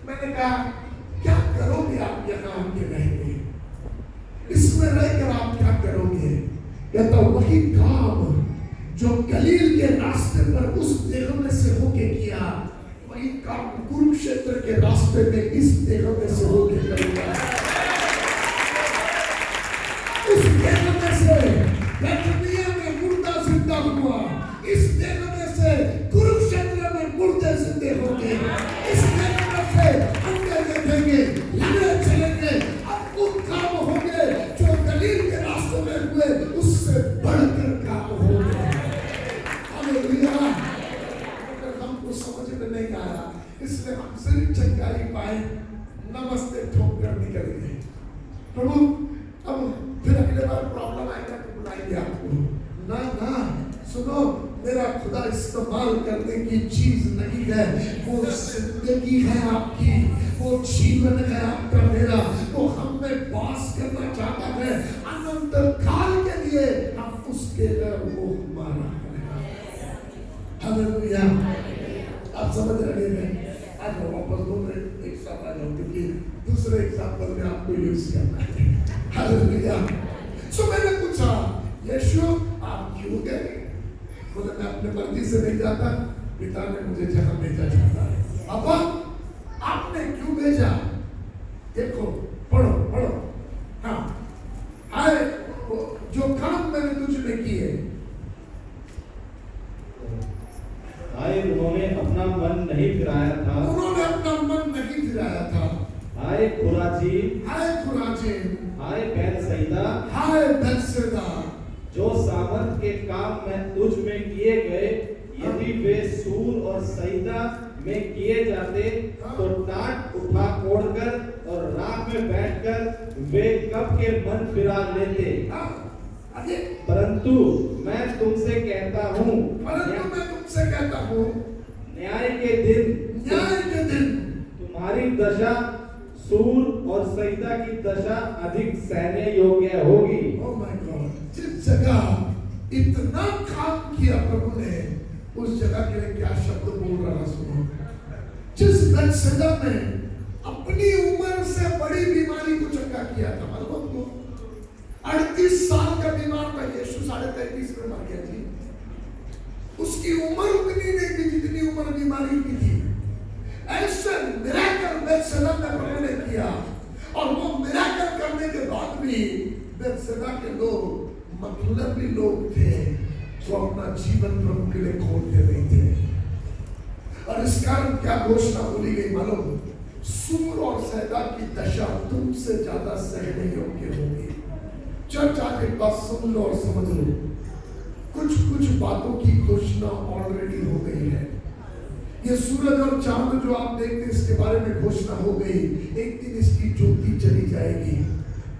मैंने कहा, क्या करोगे आप यहाँ आके रहेंगे? इसमें रहकर आप क्या करोगे? कहता वही काम जो गलील के रास्ते पर उस देह में से होके किया, वही काम कुरुक्षेत्र के रास्ते में इस देह में से होके करूंगा। उस देह में से बैतनिय्याह में मुर्दा जिंदा हुआ, इस देह में से कुरुक्षेत्र में मुर्दे जिंदे होंगे, इस देह में से अंडे देखेंगे, लड़े चलेंगे, अद्भुत काम होंगे जो गलील के रास्तों में हुए, उससे बढ़कर काम होंगे। हालेलुया। हालेलुया। अगर हमको समझ में नहीं आया इसलिए हम सिर्फ चंगाई पाए, नमस्ते ठोक कर निकल गए। प्रभु अब फिर अगले बार प्रॉब्लम आएगा तो बुलाएंगे आपको। ना ना, सुनो, मेरा खुदा इस्तेमाल करने की चीज नहीं है, वो जिंदगी है आपकी, वो जीवन है आपका मेरा, वो हमें वास करना चाहता है अनंत काल के लिए। हम उसके वो हमारा है। हालेलुया। आप समझ रहे हैं? आज वापस दोनों एक साथ आ जाओ, क्योंकि दूसरे एग्जाम्पल में आपको यूज करना है। हालेलुया। सो मैंने पूछा, यीशु आप क्यों गए? बोले मैं अपने मर्जी से नहीं जाता, पिता ने मुझे जहां भेजा जाता है। पापा आपने क्यों भेजा? देखो, पढ़ो पढ़ो। हाँ, आए जो काम मैंने तुझने किए। आए उन्होंने अपना मन नहीं फिराया था, उन्होंने अपना मन नहीं फिराया था। आए खुराजीन, हाय खुराजीन, हाय बैतसैदा, हाय बैतसैदा, जो सामर्थ के काम में तुझ में किए गए, यदि वे सूर और सैदा में किए जाते तो टाट उठा कोड़कर और रात में बैठकर वे कब के मन फिरा लेते। परंतु मैं तुमसे कहता हूँ, न्याय के दिन तुम्हारी दशा सूर और सैदा की दशा अधिक सहने योग्य होगी। ओह माय गॉड, जिस जगह इतना काम किया प्रभु ने, उस जगह के लिए क्या शब्द बोल रहा सुनो। जिस बैतसैदा में अपनी उम्र से बड़ी बीमारी को चंगा किया था, मालूम आपको 38 साल का बीमार था यीशु, 33.5 में मर गया जी। उसकी उम्र उतनी नहीं थी जितनी उम्र बीमारी की थी। ऐसे मिराकल बैतसैदा में प्रभु ने किया, और वो मिराकल करने के बाद भी बैतसैदा के लोग मतलबी लोग थे, जो अपना जीवन प्रभु के लिए खोलते नहीं थे। और इस कारण क्या घोषणा बोली गई मालूम? सूर और सैदा की दशा तुमसे ज्यादा सहने योग्य होगी। चर्च आज एक बात सुन लो और समझ लो, कुछ बातों की घोषणा ऑलरेडी हो गई है। ये सूरज और चांद जो आप देखते हैं, इसके बारे में घोषणा हो गई, एक दिन इसकी ज्योति चली जाएगी।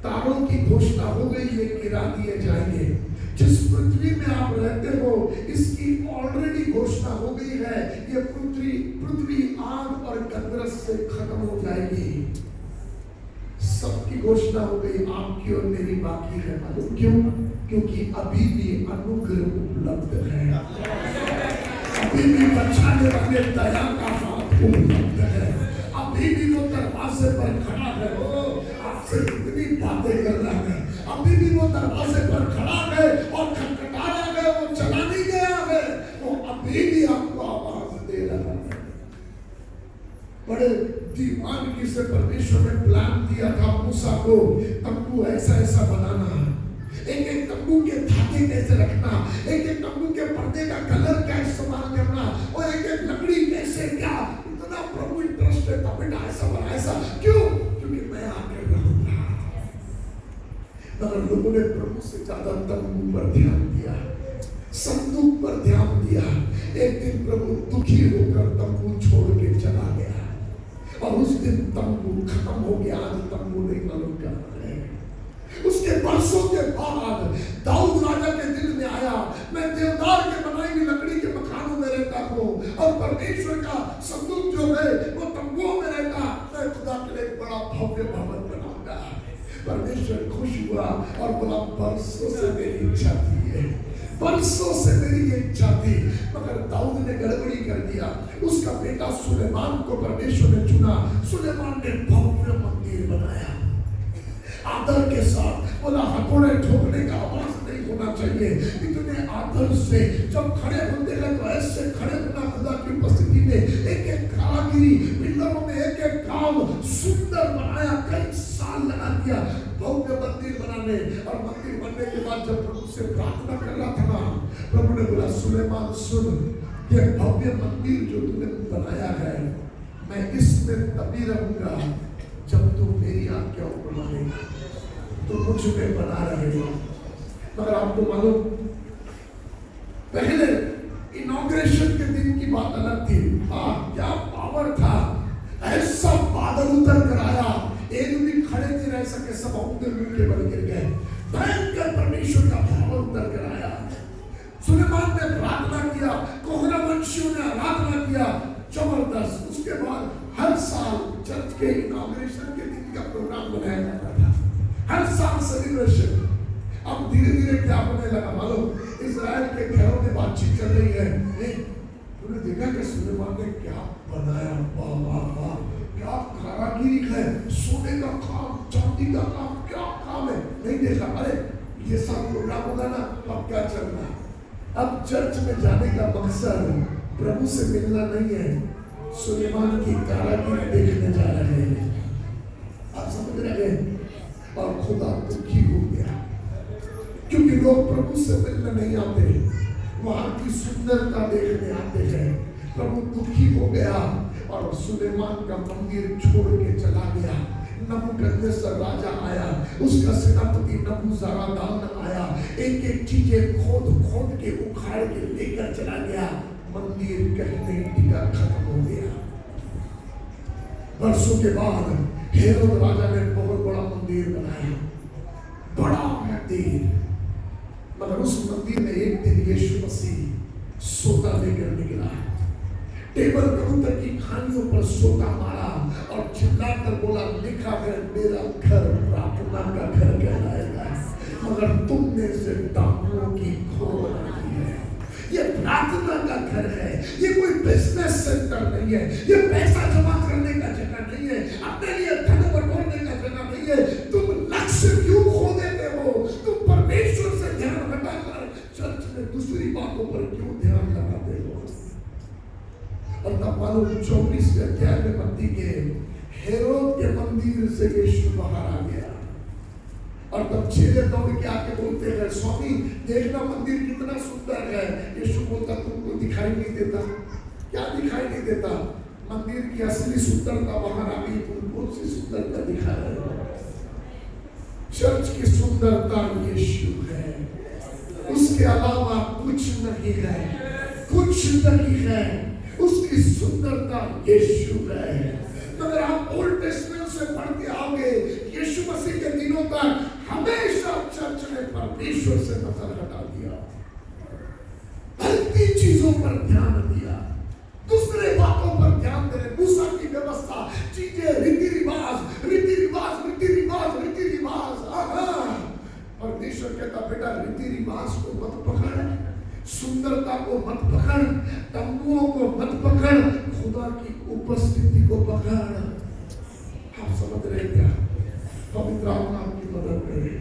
तारों की घोषणा हो गई, ये गिरा दिए जाएंगे। जिस पृथ्वी में आप रहते हो, इसकी ऑलरेडी घोषणा हो गई है, ये पृथ्वी आग और गंधरस से खत्म हो जाएगी। सबकी घोषणा हो गई, आपकी और मेरी बाकी है। मालूम क्यों? क्योंकि अभी भी अनुग्रह उपलब्ध है, अभी भी बचाने वाले दया का हाथ उपलब्ध है, अभी भी वो दरवाजे पर खड़ा है। आपसे कितनी बातें कर रहा है, अभी भी वो दरवाजे पर खड़ा है और खटखटा रहा है, वो चला नहीं गया है, वो अभी भी आपको आवाज दे रहा है। बड़े दीवानगी से परमेश्वर ने प्लान दिया था मूसा को, तंबू ऐसा ऐसा बनाना, एक तंबू के धागे कैसे रखना, एक तंबू के पर्दे का कलर क्या इस्तेमाल करना, और एक लकड़ी कैसे, क्या इतना प्रभु इंटरेस्टेड था। बेटा ऐसा बना, ऐसा क्यों? क्योंकि मैं आकर रहूंगा। मगर लोगों ने प्रभु से ज्यादा तंबू पर ध्यान दिया, संदूक पर ध्यान दिया। एक दिन प्रभु दुखी होकर तंबू छोड़ के चला गया, और उस दिन तंबू खत्म हो गया। आज तंबू नहीं मालूम क्या है। उसके वर्षों के बाद दाऊद राजा के दिल में आया, मैं देवदार के बनाई हुई लकड़ी के मकानों में रहता हूँ, और परमेश्वर का संदूक जो है वो तंबुओं में रहता, मैं खुदा के लिए एक बड़ा भव्य भवन बनाऊंगा। परमेश्वर खुश हुआ और बोला, बरसों से मेरी इच्छा थी है, बरसों से मेरी ये इच्छा थी। मगर दाऊद ने गड़बड़ी कर दिया। उसका बेटा सुलेमान को परमेश्वर ने चुना। सुलेमान ने भव्य मंदिर बनाया आदर के साथ। बोला हथौड़े ठोकने का आवाज नहीं होना चाहिए, इतने आदर से जब खड़े होते हैं तो ऐसे खड़े होना खुदा की उपस्थिति में। एक एक कारीगरी पिलरों में एक एक काम सुंदर बनाया, कई साल लगा दिया भव्य मंदिर बनाने। और मंदिर बनने के बाद जब प्रभु से प्रार्थना कर रहा था ना, प्रभु ने बोला सुलेमान सुन, ये भव्य मंदिर जो तूने बनाया है, मैं इसमें तभी रहूंगा जब तू मेरी आज्ञा को मानेगा, तो मुझ में बना रहेगा। मगर आपको मालूम, पहले इनॉग्रेशन बात अलग थी। हाँ, क्या पावर था, ऐसा बादल उतर कर आया, एक भी खड़े नहीं रह सके, सब समुद्र के बल गिर गए। भयंकर परमेश्वर का पावर उतर कर आया। सुलेमान ने प्रार्थना किया, कोहरा वंशियों ने आराधना किया, जबरदस्त। उसके बाद हर साल चर्च के इनॉग्रेशन के दिन का प्रोग्राम बनाया जाता था, हर साल सेलिब्रेशन। अब धीरे धीरे क्या होने लगा मालूम, इजराइल के घरों में बातचीत चल रही है, तूने देखा कि सुलेमान ने क्या बनाया, वाह वाह वाह, क्या कारागिरी है, सोने का काम, चांदी का काम, क्या काम है, नहीं देखा। अरे ये सब प्रोग्राम होगा ना, अब क्या चलना है। अब चर्च में जाने का मकसद प्रभु से मिलना नहीं है, सुलेमान की कारागिरी देखने जा रहे हैं। आप समझ रहे हैं? और खुदा दुखी हो गया, क्योंकि लोग प्रभु से मिलने नहीं आते, वहां की सुंदरता देखने आते हैं। प्रभु दुखी हो गया और सुलेमान का मंदिर छोड़ के चला गया। नबूकदनेस्सर राजा आया, उसका सेनापति नबूजरादान आया, एक एक चीजें खोद खोद के उखाड़ के लेकर चला गया। मंदिर कहीं नहीं टिका, खत्म हो गया। वर्षों के बाद हेरोद राजा ने बहुत बड़ा मंदिर बनाया, बड़ा मंदिर, मगर उस मंदिर में एक दिन यीशु मसीह सोता लेकर निकला। टेबल कबूतर की खानियों पर सोता मारा और चिल्लाकर बोला, लिखा है मेरा घर प्रार्थना का घर कहलाएगा, मगर तुमने इसे डाकुओं की खोर रखी है। ये प्रार्थना का घर है, ये कोई बिजनेस सेंटर नहीं है, ये पैसा जमा करने का जगह नहीं है, अपने लिए धन बटोरने का जगह नहीं है। तुम लक्ष्य क्यों खो देते हो? तुम परमेश्वर से ध्यान हटाकर चर्च में दूसरी बातों पर क्यों ध्यान लगाते हो? और तब मालूम 24वें अध्याय में मत्ती के हेरोद के मंदिर से यीशु बाहर आ गया और तब चेले दौड़ के आके बोलते हैं, स्वामी देखना मंदिर कितना सुंदर है। यीशु बोलता, तुमको दिखाई नहीं देता? क्या दिखाई नहीं देता? मंदिर की असली सुंदरता बाहर आ गई, तुम कौन सी सुंदरता दिखा रहे हो? चर्च की सुंदरता यीशु है, उसके अलावा कुछ नहीं है, कुछ नहीं है। उसकी सुंदरता यीशु है। मगर आप ओल्ड टेस्टमेंट से पढ़ते आओगे, यीशु मसीह के दिनों तक हमेशा चर्च ने परमेश्वर से नजर हटा दिया, भक्ति चीजों पर ध्यान दिया, दूसरे बातों पर ध्यान दे रहे। मूसा की व्यवस्था, चीजें, रीति रिवाज, रीति रिवाज, रीति रिवाज, रीति रिवाज। परमेश्वर कहता, बेटा रीति रिवाज को मत पकड़, सुंदरता को मत पकड़, तंबुओं को मत पकड़, खुदा की उपस्थिति को पकड़। आप समझ रहे क्या? पवित्र आत्मा आपकी मदद करे।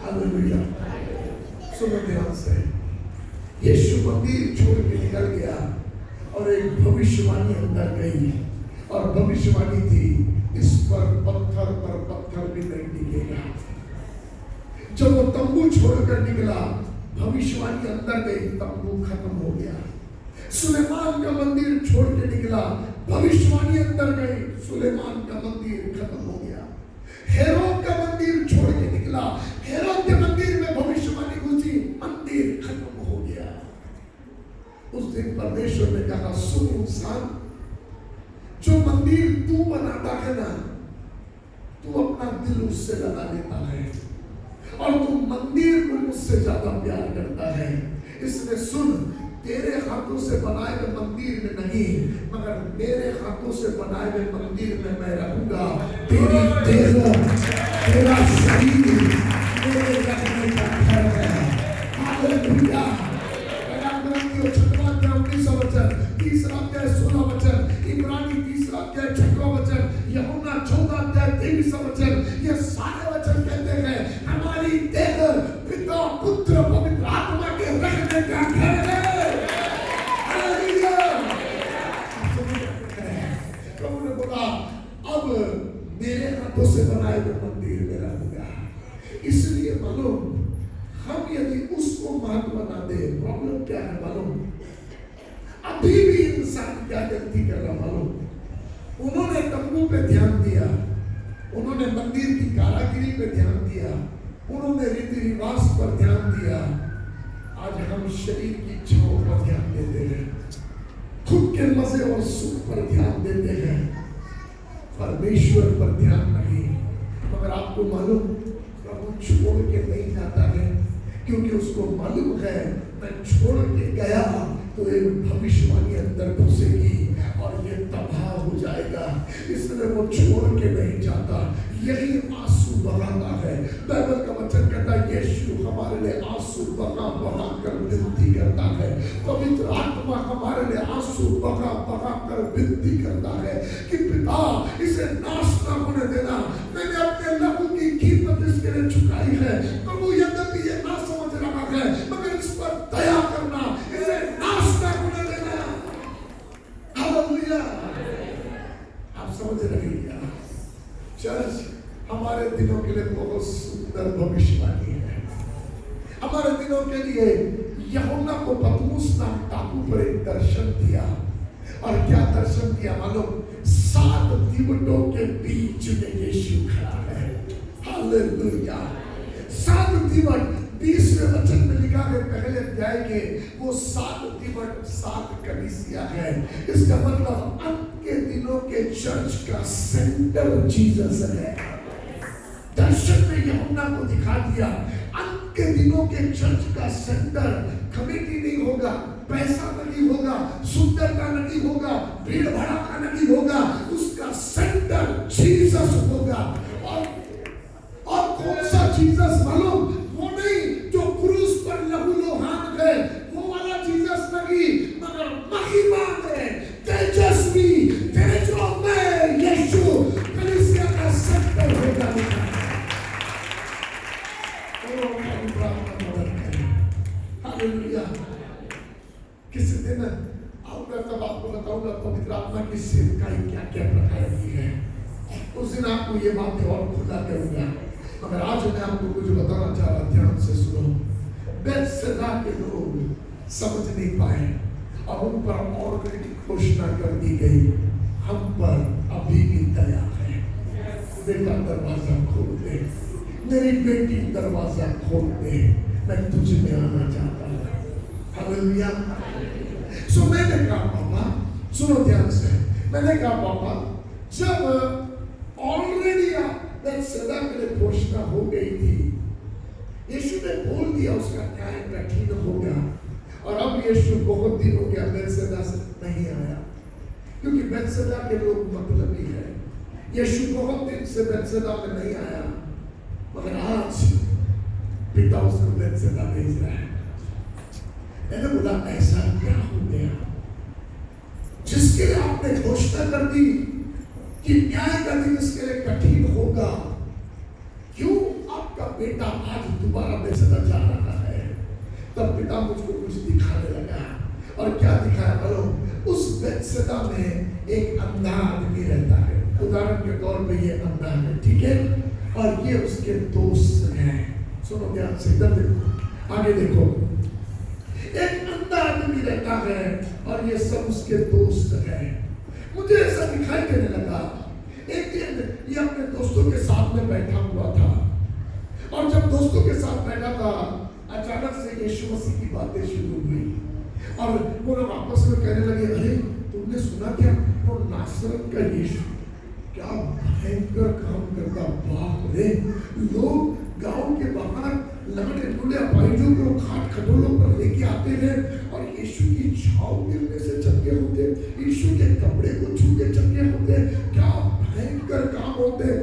हालेलुया। सुनो ध्यान से, यीशु मंदिर छोड़ के निकल गया और एक भविष्यवाणी अंदर गई और भविष्यवाणी थी, इस पर पत्थर भी नहीं टिकेगा। जब वो तंबू छोड़कर निकला, भविष्यवाणी अंदर गई, तंबू खत्म हो गया। सुलेमान का मंदिर छोड़ के निकला, भविष्यवाणी अंदर गई, सुलेमान का मंदिर खत्म हो गया। हेरोद का मंदिर छोड़ के निकला, हेरोद के मंदिर में भविष्यवाणी घुसी, मंदिर खत्म हो गया। उस दिन परमेश्वर ने कहा, सुन इंसान, जो मंदिर तू बनाता है ना, तू अपना दिल उससे लगा लेता है और तू मंदिर को मुझसे ज्यादा प्यार करता है। इसलिए सुन, तेरे हाथों से बनाए हुए मंदिर में नहीं, मगर मेरे हाथों से बनाए हुए मंदिर में मैं रहूंगा। तेरी देह, तेरा शरीर मेरे रहने का घर है। हालेलुया। इब्रानी 16 वचन, इब्रानी 3 वचन, यूहन्ना 14 वचन, ये सारे वचन कहते हैं हमारी देह पिता पुत्र पवित्र आत्मा के रहने का घर है। प्रभु ने बोला, अब मेरे हाथों से बनाए हुए मंदिर में रहूंगा। इसलिए मालूम, हम यदि उसको महत्व ना दे, प्रॉब्लम क्या है मालूम? अभी भी इंसान क्या गलती कर रहा मालूम? उन्होंने तंबू पे ध्यान दिया, उन्होंने मंदिर की कारागिरी पे ध्यान दिया, उन्होंने रीति रिवाज पर ध्यान दिया। आज हम शरीर की इच्छाओं पर ध्यान देते हैं। के मजे और सुख पर ध्यान देते हैं, परमेश्वर पर ध्यान नहीं। मगर आपको मालूम, प्रभु छोड़ के नहीं जाता है, क्योंकि उसको मालूम है मैं छोड़ के गया तो एक भविष्यवाणी अंदर घुसेगी और ये तबाह हो जाएगा, इसलिए वो छोड़ के नहीं जाता। यही आंसू बहाता है। बाइबल का वचन कहता है यीशु हमारे लिए आंसू बहा बहा कर विनती करता है। पवित्र आत्मा हमारे लिए आंसू बहा बहा कर विनती करता है कि पिता इसे नाश ना होने देना, मैंने अपने लहू की कीमत इसके लिए चुकाई है। प्रभु यद्यपि ये ना समझ रहा है, मगर इस पर दया करना, इसे नाश ना होने देना। हालेलुया। आप समझ रहे हैं? चर्च हमारे दिनों के लिए बहुत सुंदर भविष्यवाणी है। हमारे दिनों के लिए यूहन्ना को पतमुस नाम टापू पर एक दर्शन दिया, और क्या दर्शन दिया मालूम? 7 दीवटों के बीच में यीशु खड़ा है। हालेलुया। 7 दीवट 20वें वचन में लिखा है, पहले अध्याय के वो 7 दीवट 7 कलीसिया है। इसका मतलब अंत के दिनों के चर्च का सेंटर जीसस है। दर्शन में यूहन्ना को दिखा दिया, अंत के दिनों के चर्च का सेंटर कमेटी नहीं होगा, पैसा नहीं होगा, सुंदरता नहीं होगा, भीड़ भड़ाका नहीं होगा, उसका सेंटर जीसस होगा। और कौन सा जीसस मालूम? वो नहीं जो क्रूस पर लहू लोहान है, वो वाला जीसस नहीं, मगर महिमा में तेजस्वी तेजोमय यीशु कलीसिया का सेंटर होगा। हालेलुया। किसी दिन आऊंगा तब आपको बताऊंगा पवित्र आत्मा की सेवकाई क्या क्या प्रकार की है। उस दिन आपको ये बातें और खुला करूंगा, मगर आज मैं आपको कुछ बताना चाह रहा, ध्यान से सुनो। बेथसेदा के लोग समझ नहीं पाए और उन पर ऑलरेडी घोषणा कर दी गई, हम पर अभी भी दया है। बेटा दरवाजा खोल दे, मेरी बेटी दरवाजा खोल दे, मैं तुझ में आना चाहता हूँ। हालेलुया। सो मैंने कहा पापा, सुनो ध्यान से, मैंने कहा पापा, जब ऑलरेडी बेथसेदा के लिए घोषणा हो गई थी, यीशु ने बोल दिया उसका न्याय कठिन होगा, और अब यीशु बहुत दिन हो गया बेथसेदा से नहीं आया, क्योंकि बेथसेदा के लोग मतलबी है। यीशु बहुत दिन से बेथसेदा में नहीं आया, मगर आज पिता उसको बेथसेदा भेज रहा है। मैंने बोला ऐसा क्या हो गया जिसके लिए आपने घोषणा कर दी कि न्याय का दिन इसके लिए कठिन होगा, क्यों आपका बेटा आज दोबारा बेथसेदा जा रहा है? तब पिता मुझको कुछ दिखाने लगा, और क्या दिखाया बोलो? उस बेथसेदा में एक अंधा आदमी रहता है, उदाहरण के तौर पे ये अंधा है, ठीक है, और ये उसके दोस्त हैं। सुनो ध्यान से, इधर देखो, आगे देखो। एक अंधा आदमी रहता है और ये सब उसके दोस्त हैं। मुझे ऐसा दिखाई देने लगा, एक दिन ये अपने दोस्तों के साथ में बैठा हुआ था, और जब दोस्तों के साथ बैठा था, अचानक से यीशु मसीह की बातें शुरू हुई, और वो लोग आपस में कहने लगे, अरे तुमने सुना क्या? वो नासरत का यीशु क्या भयंकर काम करता, बाप रे। लोग गांव के बाहर लंगड़े लूले अपाहिजों को खाट खटोलों पर लेके आते हैं, और यीशु की छाव गिरने से चंगे होते, यीशु के कपड़े को छू के चंगे होते। क्या भयंकर काम होते,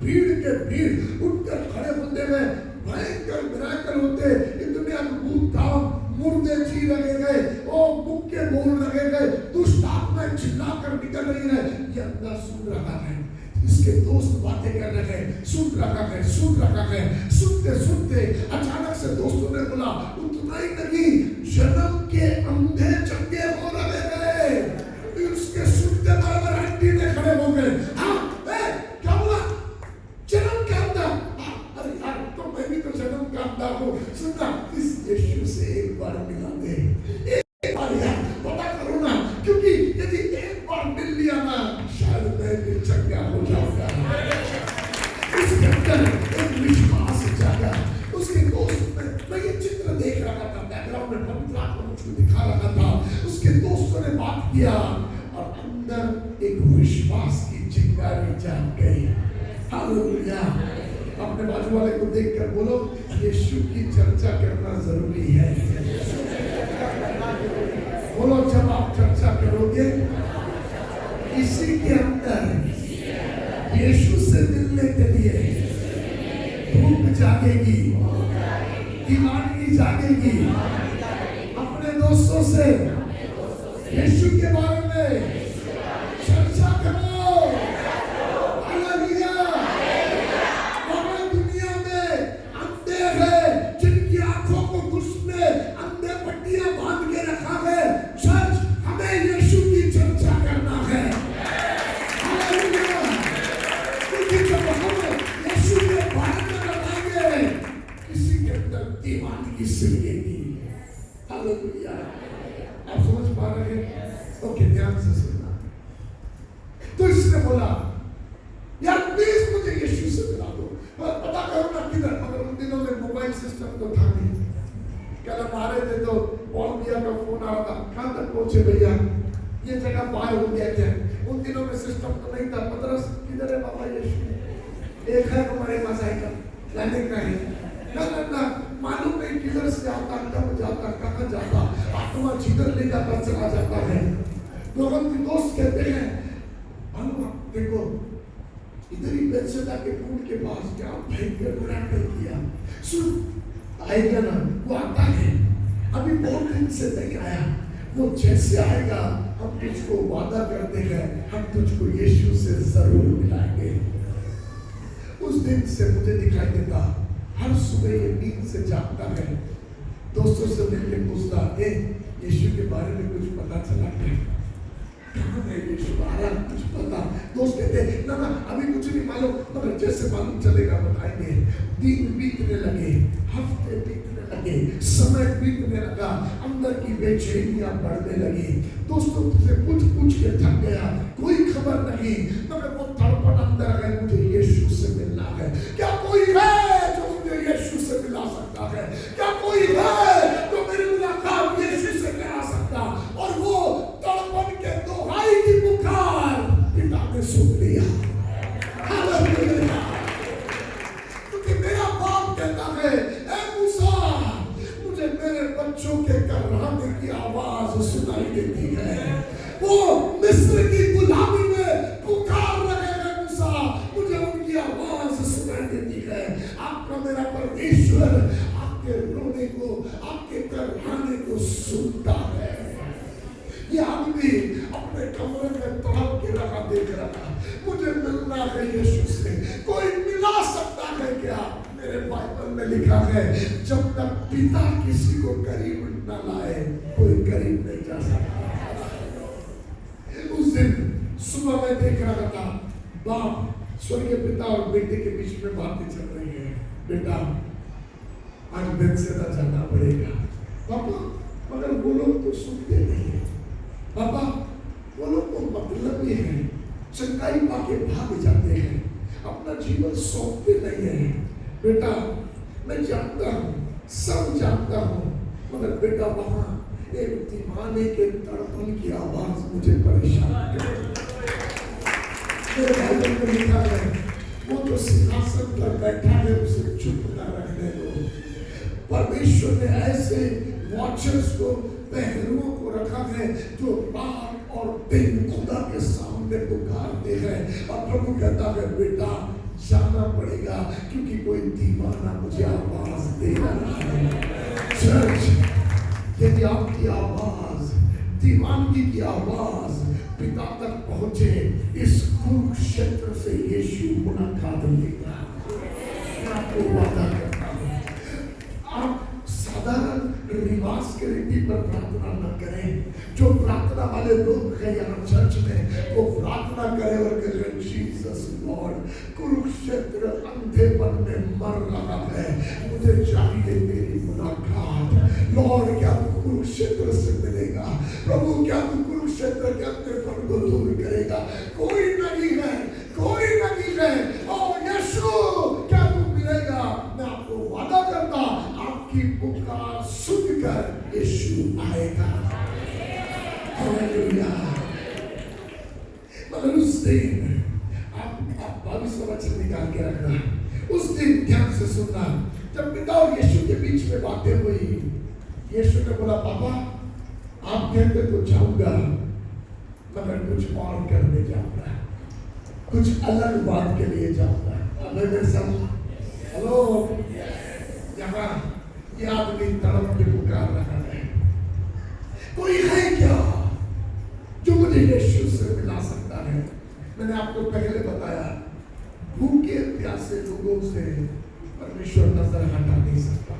भीड़ के भीड़ उठकर खड़े होते हुए भयंकर मिराकल होते, इतने अद्भुत काम, मुर्दे जी लगे गए, ओ मुक्के बोल लगे गए, दुष्ट आत्माएं चिल्लाकर निकल रही है। ये अंधा सुन रहा है, इसके दोस्त बातें कर रहे हैं, सुन रहा है, सुन रहा है। सुनते सुनते अचानक से दोस्तों ने बोला, उतना ही नहीं, जन्म के अंधे चंगे हो रहे गए। उसके सुनते बराबर आंटी ने खड़े हो गए, हाँ क्या बोला? जन्म का अंधा? अरे यार, तो मैं भी तो जन्म का अंधा हूँ। सुनना, इस यीशु से एक बार मिला दे, एक बार यार पता करो ना, क्योंकि यदि एक बार मिल लिया ना, शायद मैं भी चंगा हो जाऊंगा। उसके अंदर एक विश्वास जागा। उसके दोस्त में मैं ये चित्र देख रहा था, बैकग्राउंड में पवित्र आत्मा मुझको दिखा रहा था। उसके उसके दोस्तों ने बात किया और अंदर एक विश्वास की चिंगारी जाग गई। हालेलुया। अपने बाजू वाले को देखकर बोलो, यीशु की चर्चा करना जरूरी है। बोलो, जब आप चर्चा करोगे किसी के अंदर यीशु से मिलने के लिए भूख जागेगी, दीवानगी जागेगी। अपने दोस्तों से यीशु के बारे में चर्चा करो। हालेलुया। दुनिया में अंधे हैं जिनकी आंखों को घुसने अंधे पट्टियां बांध के रखा है। चर्च, हमें यीशु की चर्चा करना है। हालेलुया। क्योंकि जब हम यीशु के बारे में बताएंगे, किसी के अंदर दीवानगी सिलकेगी। हालेलुया। आप समझ पा रहे हैं? ओके, ध्यान से सुनना। तो इसने बोला, यार प्लीज मुझे यीशु से मिला दो। पता करो ना किधर। मगर उन दिनों में मोबाइल सिस्टम तो था नहीं। कल हमारे थे तो पॉल भैया का फोन आ रहा था, कहाँ तक पहुंचे भैया, ये जगह पार हो गया क्या? उन दिनों में सिस्टम तो नहीं था। पतरस, किधर है बाबा यीशु? एक है हमारे पास साइकिल लाने का है ना, मालूम नहीं किधर से आता, कब जाता, कहाँ जाता, आत्मा जिधर ले जाता चला जाता है। दोस्त कहते हैं, देखो इधर ही बेतसैदा के पुल के पास क्या भयंकर मिराकल किया। सुन, आएगा ना, वो आता है, अभी बहुत दिन से नहीं आया। वो जैसे आएगा हम तुझको वादा करते हैं, हम तुझको यीशु से जरूर मिलाएंगे। उस दिन से मुझे दिखाई देता, हर सुबह ये नींद से जागता है, दोस्तों से मिलकर पूछता है, यीशु के बारे में कुछ पता चला क्या? कहाँ है यीशु? कुछ पता? दोस्त कहते हैं, ना अभी कुछ नहीं मालूम, मगर जैसे मालूम चलेगा बताएंगे। दिन बीतने लगे, हफ्ते बीतने लगे, समय बीतने लगा, अंदर की बेचैनियां बढ़ने लगी। दोस्तों से पूछ के थक गया, कोई खबर नहीं, मगर वो तड़पन अंदर है, मुझे यीशु से मिलना है। क्या कोई है जो मुझे यीशु से मिला सकता है? क्या कोई है जो मेरी मुलाकात यीशु से करा सकता? और वो तड़पन के दोहाई की पुकार पिता ने सुन लिया। हालेलुया। क्योंकि मेरा बाप कहता है, ऐ मूसा, मुझे मेरे बच्चों के कराने की आवाज सुनाई देती है। वो मिस्र की गुलामी में पुकार रहे हैं, मूसा, मुझे उनकी आवाज सुनाई देती है। आपका मेरा परमेश्वर आपके रोने को, आपके कराने को सुनता है। ये आदमी अपने कमरे में तड़प के रखा, देख रहा था, मुझे मिलना है यीशु से। कोई मिला सकता है क्या? मेरे बाइबल में लिखा है, जब तक पिता किसी को करीब न लाए, कोई करीब नहीं जा सकता। उस दिन सुबह में देख रहा था, बाप स्वर्गीय पिता और बेटे के बीच में बातें चल रही है। बेटा, आज बेतसैदा जाना पड़ेगा। पापा, मगर वो लोग तो सुनते नहीं है। पापा, वो लोग तो मतलब ये है, चंगाई पाके भाग जाते हैं, अपना जीवन सौंपते नहीं है। बेटा, मैं जानता हूँ, सब जानता हूँ, मगर बेटा वहाँ एक दीवाने के तड़पन की आवाज मुझे परेशान कर। मेरे बाइबल में लिखा है, वो जो सिंहासन पर बैठा है उसे चुप न रखने दो। परमेश्वर ने ऐसे वॉचर्स को, पहरुओं को रखा है जो रात और दिन खुदा के सामने पुकारते हैं। और प्रभु कहता है, बेटा जाना पड़ेगा, क्योंकि कोई दीवाना मुझे आवाज दे रहा है। चर्च, यदि आपकी आवाज, दीवानगी की आवाज पिता तक पहुंचे, इस कुरुक्षेत्र से यीशु मुलाकात लेगा। मैं आपको वादा करता हूं, आप साधारण रिवाज के रीति पर प्रार्थना न करें। जो प्रार्थना वाले लोग हैं यहाँ चर्च में, वो प्रार्थना करें और कहें, जीसस लॉर्ड, कुरुक्षेत्र अंधेपन में मर रहा है, मुझे चाहिए तेरी मुलाकात। लॉर्ड, क्या तू कुरुक्षेत्र से मिलेगा? प्रभु, क्या तू कुरुक्षेत्र के अंधेपन को दूर करेगा? कोई नहीं है, कोई नहीं है। ओ यीशु, क्या तू मिलेगा? मैं आपको वादा करता, आपकी पुकार सुनकर यीशु आएगा। दिन आप 22 वचन निकाल के रखना, उस दिन ध्यान से सुनना, जब पिता और यीशु के बीच में बातें हुई, यीशु ने बोला पापा आप कहते तो जाऊंगा, मगर कुछ और करने जाऊंगा, कुछ अलग बात के लिए जाऊंगा। मेरे साथ हेलो, यहाँ ये आदमी तड़प के पुकार रहा है, कोई है क्या जो मुझे यीशु से मिला सकता है? मैंने आपको पहले बताया, भूखे प्यासे लोगों से परमेश्वर नजर हटा नहीं सकता,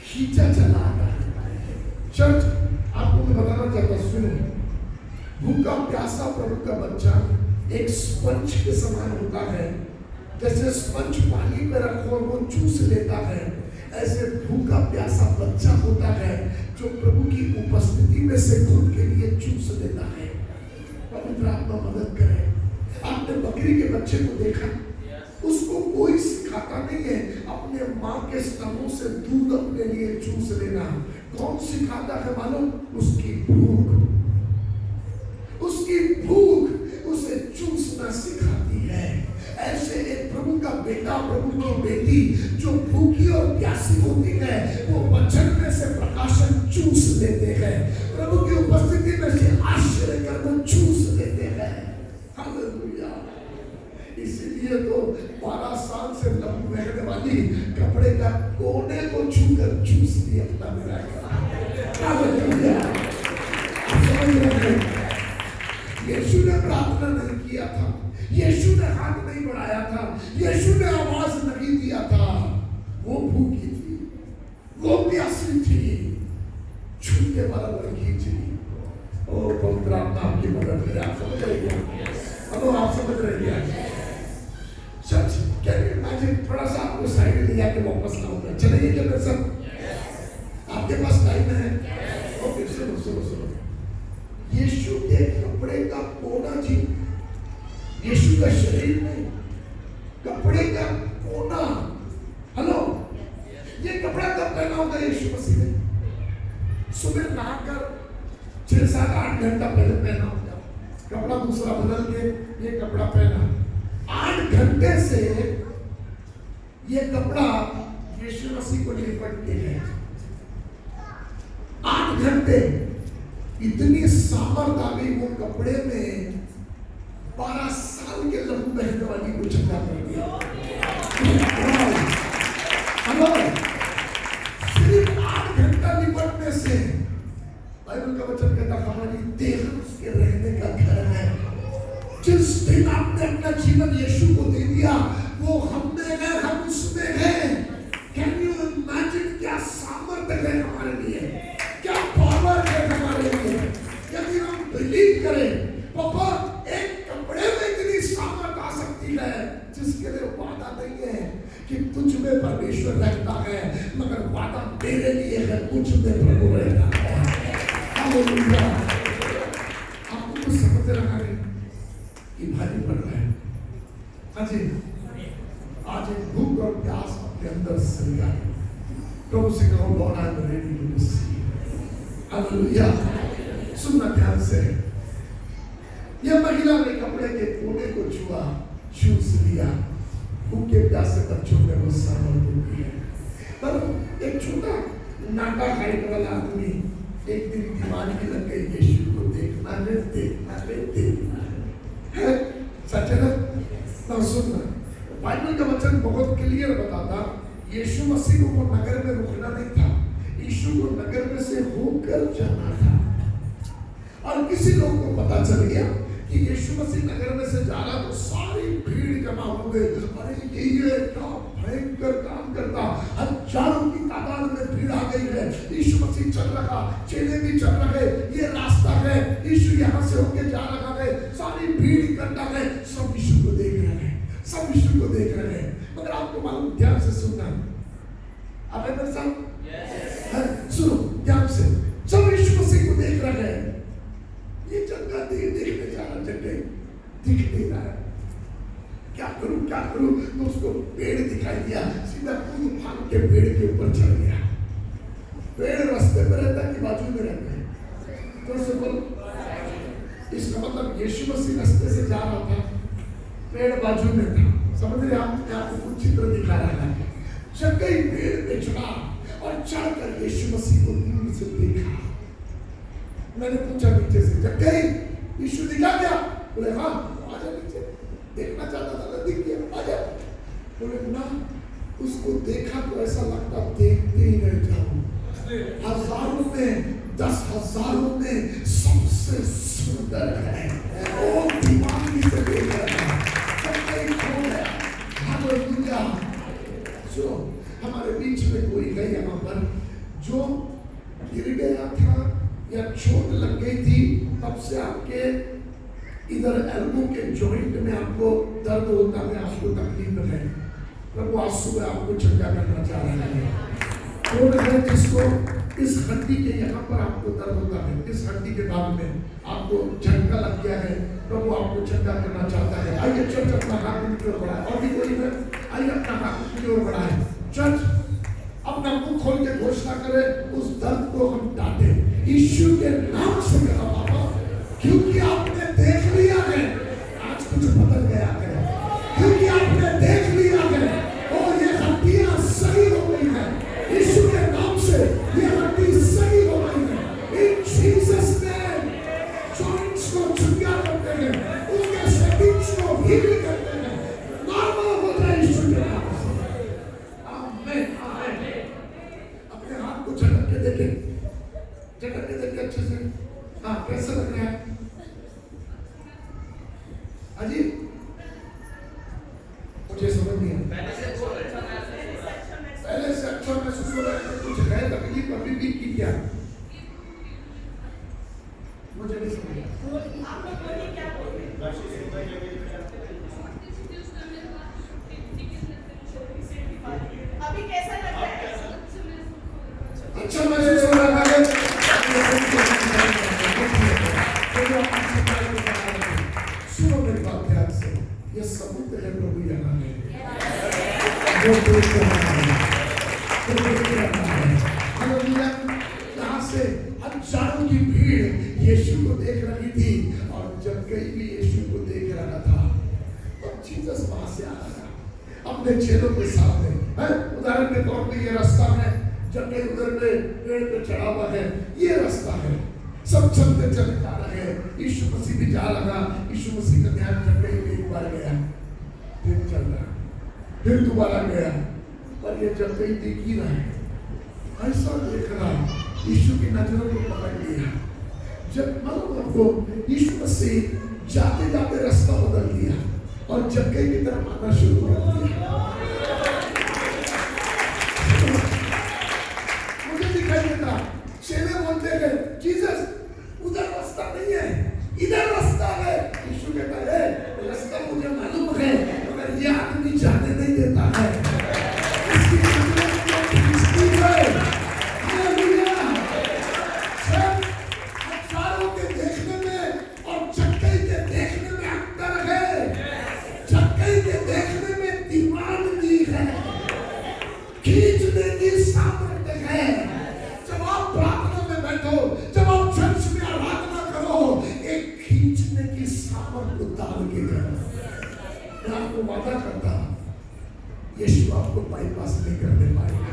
खींचा चला आता है। चर्च, आपको मैं बताना चाहता, सुनो, भूखा प्यासा प्रभु का बच्चा एक स्पंज के समान होता है। जैसे स्पंज पानी में रखो और वो चूस लेता है, ऐसे भूखा प्यासा बच्चा होता है जो प्रभु की उपस्थिति में से खुद के लिए चूस लेता है। पवित्र आत्मा मदद करे। आपने बकरी के बच्चे को देखा, उसको कोई सिखाता नहीं है अपने माँ के स्तनों से दूध अपने लिए चूस लेना। कौन सिखाता है मालूम? उसकी भूख। उसकी भूख उसे चूसना सिखाती है। ऐसे एक प्रभु का बेटा, प्रभु की बेटी जो भूखी और प्यासी होती है, वो वचन में से प्रकाशन चूस लेते हैं, प्रभु की उपस्थिति में से आश्चर्य कर्म चूस लेते हैं। हालेलुया। इसीलिए तो 12 साल से लंबी बहने वाली कपड़े का कोने को छूकर चूस लिया अपना मेरा। हालेलुया। यीशु ने प्रार्थना नहीं किया था, यीशु ने हाथ नहीं बढ़ाया था, यीशु ने आवाज नहीं दिया था। वो भूखी थी, वो प्यासी थी, छूने वाला लड़की थी। ओ पवित्र आत्मा आपकी मदद करे। आप समझ रहे हैं? अब आप समझ रहे हैं? सच क्या इमेजिन, थोड़ा सा आपको साइड ले जाके वापस लाऊंगा, चलेंगे क्या मेरे साथ? आपके पास टाइम है? ओके, सुनो सुनो सुनो। यीशु के कपड़े का कोना जी, यीशु का शरीर नहीं, कपड़े का कोना। हेलो, ये कपड़ा कब पहना होगा यीशु मसीह ने? सुबह नहाकर 6-7-8 घंटा पहले पहना होगा, कपड़ा दूसरा बदल के ये कपड़ा पहना। 8 घंटे से ये कपड़ा यीशु मसीह को लिपट के है। 8 घंटे, इतनी सामर्थ आ गई वो कपड़े में, 12 साल के लहू बहने वाली को चंगा कर दिया। हेलो, सिर्फ 8 घंटा लिपटने से, बाइबल का वचन कहता हमारी देह उसके रहने का घर है। जिस दिन आपने अपना जीवन यीशु को दे दिया, वो हम में है, हम उसमें हैं। कैन यू इमेजिन क्या सामर्थ्य है हमारे लिए, क्या पावर है हमारे लिए, यदि हम बिलीव करें। पापा, एक कपड़े में इतनी सामर्थ आ सकती है जिसके लिए वादा नहीं है कि तुझ में परमेश्वर रहता है, मगर वादा मेरे लिए है, मुझ में प्रभु रहता है। हालेलुया। आपको कुछ समझ रहा है कि भारी पड़ रहा है? आज एक भूख और प्यास अपने अंदर सरिया, प्रभु से कहो Lord I am ready to receive. Hallelujah. सुनना ध्यान से। यह महिला ने कपड़े के कोने को छुआ, चूस लिया। भूखे प्यासे बच्चों में वो सामर्थ होती है। पर एक छोटा नाटा हाइट वाला आदमी एक दिन दीवानगी लग गई, यीशु को देखना है, देखना है, देखना है। सच है ना? सुनना, बाइबल का वचन बहुत क्लियर बताता, यीशु मसीह को वो नगर में रुकना नहीं था, यीशु को नगर में से होकर जाना था। और किसी लोग को पता चल गया कि यीशु मसीह नगर में से जा रहा, तो सारी भीड़ जमा हो गई। अरे ये क्या भयंकर काम करता, हजारों की तादाद में भीड़ आ गई है। यीशु मसीह चल रहा, चेले भी चल रहे, ये रास्ता है, यीशु यहाँ से होके जा रहा है, सारी भीड़ इकट्ठा है, सब यीशु को देख रहे हैं, सब यीशु को देख रहे हैं। मगर आपको मालूम, ध्यान से सुनना, आप मेरे साथ सुनो ध्यान से। सब यीशु मसीह को देख रहे हैं, ये जगह देखने जा रहा, जगह दिख नहीं रहा है, क्या करूं क्या करूं? तो उसको पेड़ दिखाई दिया, सीधा कूद फान के पेड़ के ऊपर चढ़ गया। पेड़ रास्ते में रहता कि बाजू में रहता है? तो से बोलो, इसका मतलब यीशु मसीह रास्ते से जा रहा था, पेड़ बाजू में था। समझ रहे आप? मैं आपको कुछ चित्र दिखा रहा है। जक्कई पेड़ पे चढ़ा और चढ़कर यीशु मसीह को दूर से देखा। मैंने पूछा नीचे से, जक्कई यीशु दिखा क्या? बोले हाँ। आजा नीचे, देखना चाहता था ना, दिख गया, आजा। बोले ना, उसको देखा तो ऐसा लगता देखते ही रह जाऊं। हजारों में, 10,000 में सबसे सुंदर है। ओ दीवानगी से देख रहा है। हालेलुया। जो हमारे बीच में कोई है यहाँ पर जो गिर गया था या चोट लग गई थी, तब से आपके इधर एल्बो के जॉइंट में आपको दर्द होता है, आपको तकलीफ है, प्रभु आज सुबह आपको चंगा करना चाह रहे हैं। कौन है जिसको इस हड्डी के यहाँ पर आपको दर्द होता है, इस हड्डी के बाद में आपको झटका लग गया है, प्रभु आपको चंगा करना चाहता है। आइए चर्च अपना हाथ की ओर बढ़ाए। और भी कोई है? आइए अपना हाथ की ओर बढ़ाए। चर्च अपना मुंह खोल के घोषणा करे, उस दर्द को हम डांटे यीशु के नाम से। कहा बाबा, क्योंकि आपने देख लिया है, आज कुछ बदल गया है, क्योंकि आपने देख लिया है और ये हड्डियां सही हो गई है यीशु के नाम से। ये हड्डी सही हो गई है इन जीसस नेम। जॉइंट्स को चंगा करते हैं, उसके सेटिंग्स को हील करते हैं, नॉर्मल हो जाए यीशु के नाम से। आमीन, आमीन। अपने हाथ को झटक के देखें, झटक के देखें अच्छे से। हाँ, कैसा लग रहा है? अजीब, मुझे समझ नहीं आया। पहले से अच्छा महसूस हो रहा है, कुछ है तकलीफ अभी भी की क्या? मुझे नहीं समझ आया। आप लोग बोलिए, क्या बोलते हैं? अभी कैसा लग रहा है? अच्छा महसूस हो रहा है। सुनो मेरी बात ध्यान से, ये समुद्र है प्रभु यहाँ है, वो देख रहा है, वो देख रहा है। हालेलुया। यहाँ से हजारों की भीड़ यीशु को देख रही थी और जब कई भी यीशु को देख रहा था तो जीसस वहां से आ रहा अपने चेलों के सामने है। उदाहरण के तौर पे ये रास्ता है, जब कई उधर पे पेड़ पे चढ़ा हुआ है, ये रास्ता है, सब चलते चले जा रहे हैं। यीशु मसीह भी जा लगा। यीशु मसीह का ध्यान जब कहीं एक बार गया, फिर चल रहा, फिर दोबारा गया, पर ये जब कहीं देख ही रहा है, ऐसा देख रहा, यीशु की नजरों को पकड़ लिया। जब मालूम आपको, यीशु मसीह जाते जाते रास्ता बदल दिया और जक्कई की तरफ आना शुरू कर दिया। मुझे दिखाई देता, चेले बोलते हैं, जीसस उधर रास्ता नहीं है, इधर रास्ता है। यीशु कहता है, रास्ता मुझे मालूम है, मगर ये आदमी जाने नहीं देता है। इसकी खिंचती है। हालेलुया। सब हजारों के देखने में और जक्कई के देखने में अंतर है। जक्कई के देखने में दीवानगी है, खींचने की सामर्थ्य है। जब आप प्रार्थना में बैठो, जब आप चर्च में आराधना करो, एक खींचने की सामर्थ्य डाल के करो। मैं आपको वादा करता, यीशु आपको बाईपास नहीं करने पाएगा,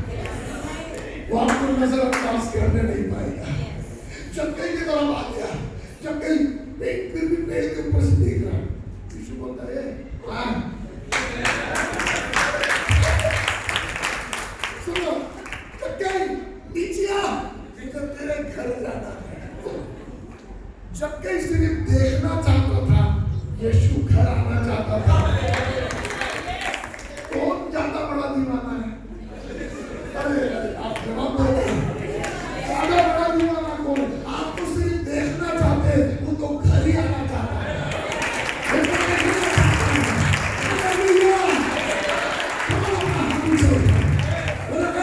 वो आपको नजरअंदाज करने नहीं पाएगा। जब कहीं की तरफ आ गया, जब कहीं फिर भी पेड़ के ऊपर से देख रहा, यीशु बोलता है, हाँ सुनो, जब कहीं नीचे आ, जब तेरे घर जाना है। जब कहीं सिर्फ देखना चाहता था, यीशु घर आना चाहता था। कौन ज्यादा बड़ा दीवाना है? अरे आप जवाब दो, ज्यादा बड़ा दीवाना कौन? आप तो सिर्फ देखना चाहते, वो तो घर ही आना चाहता है।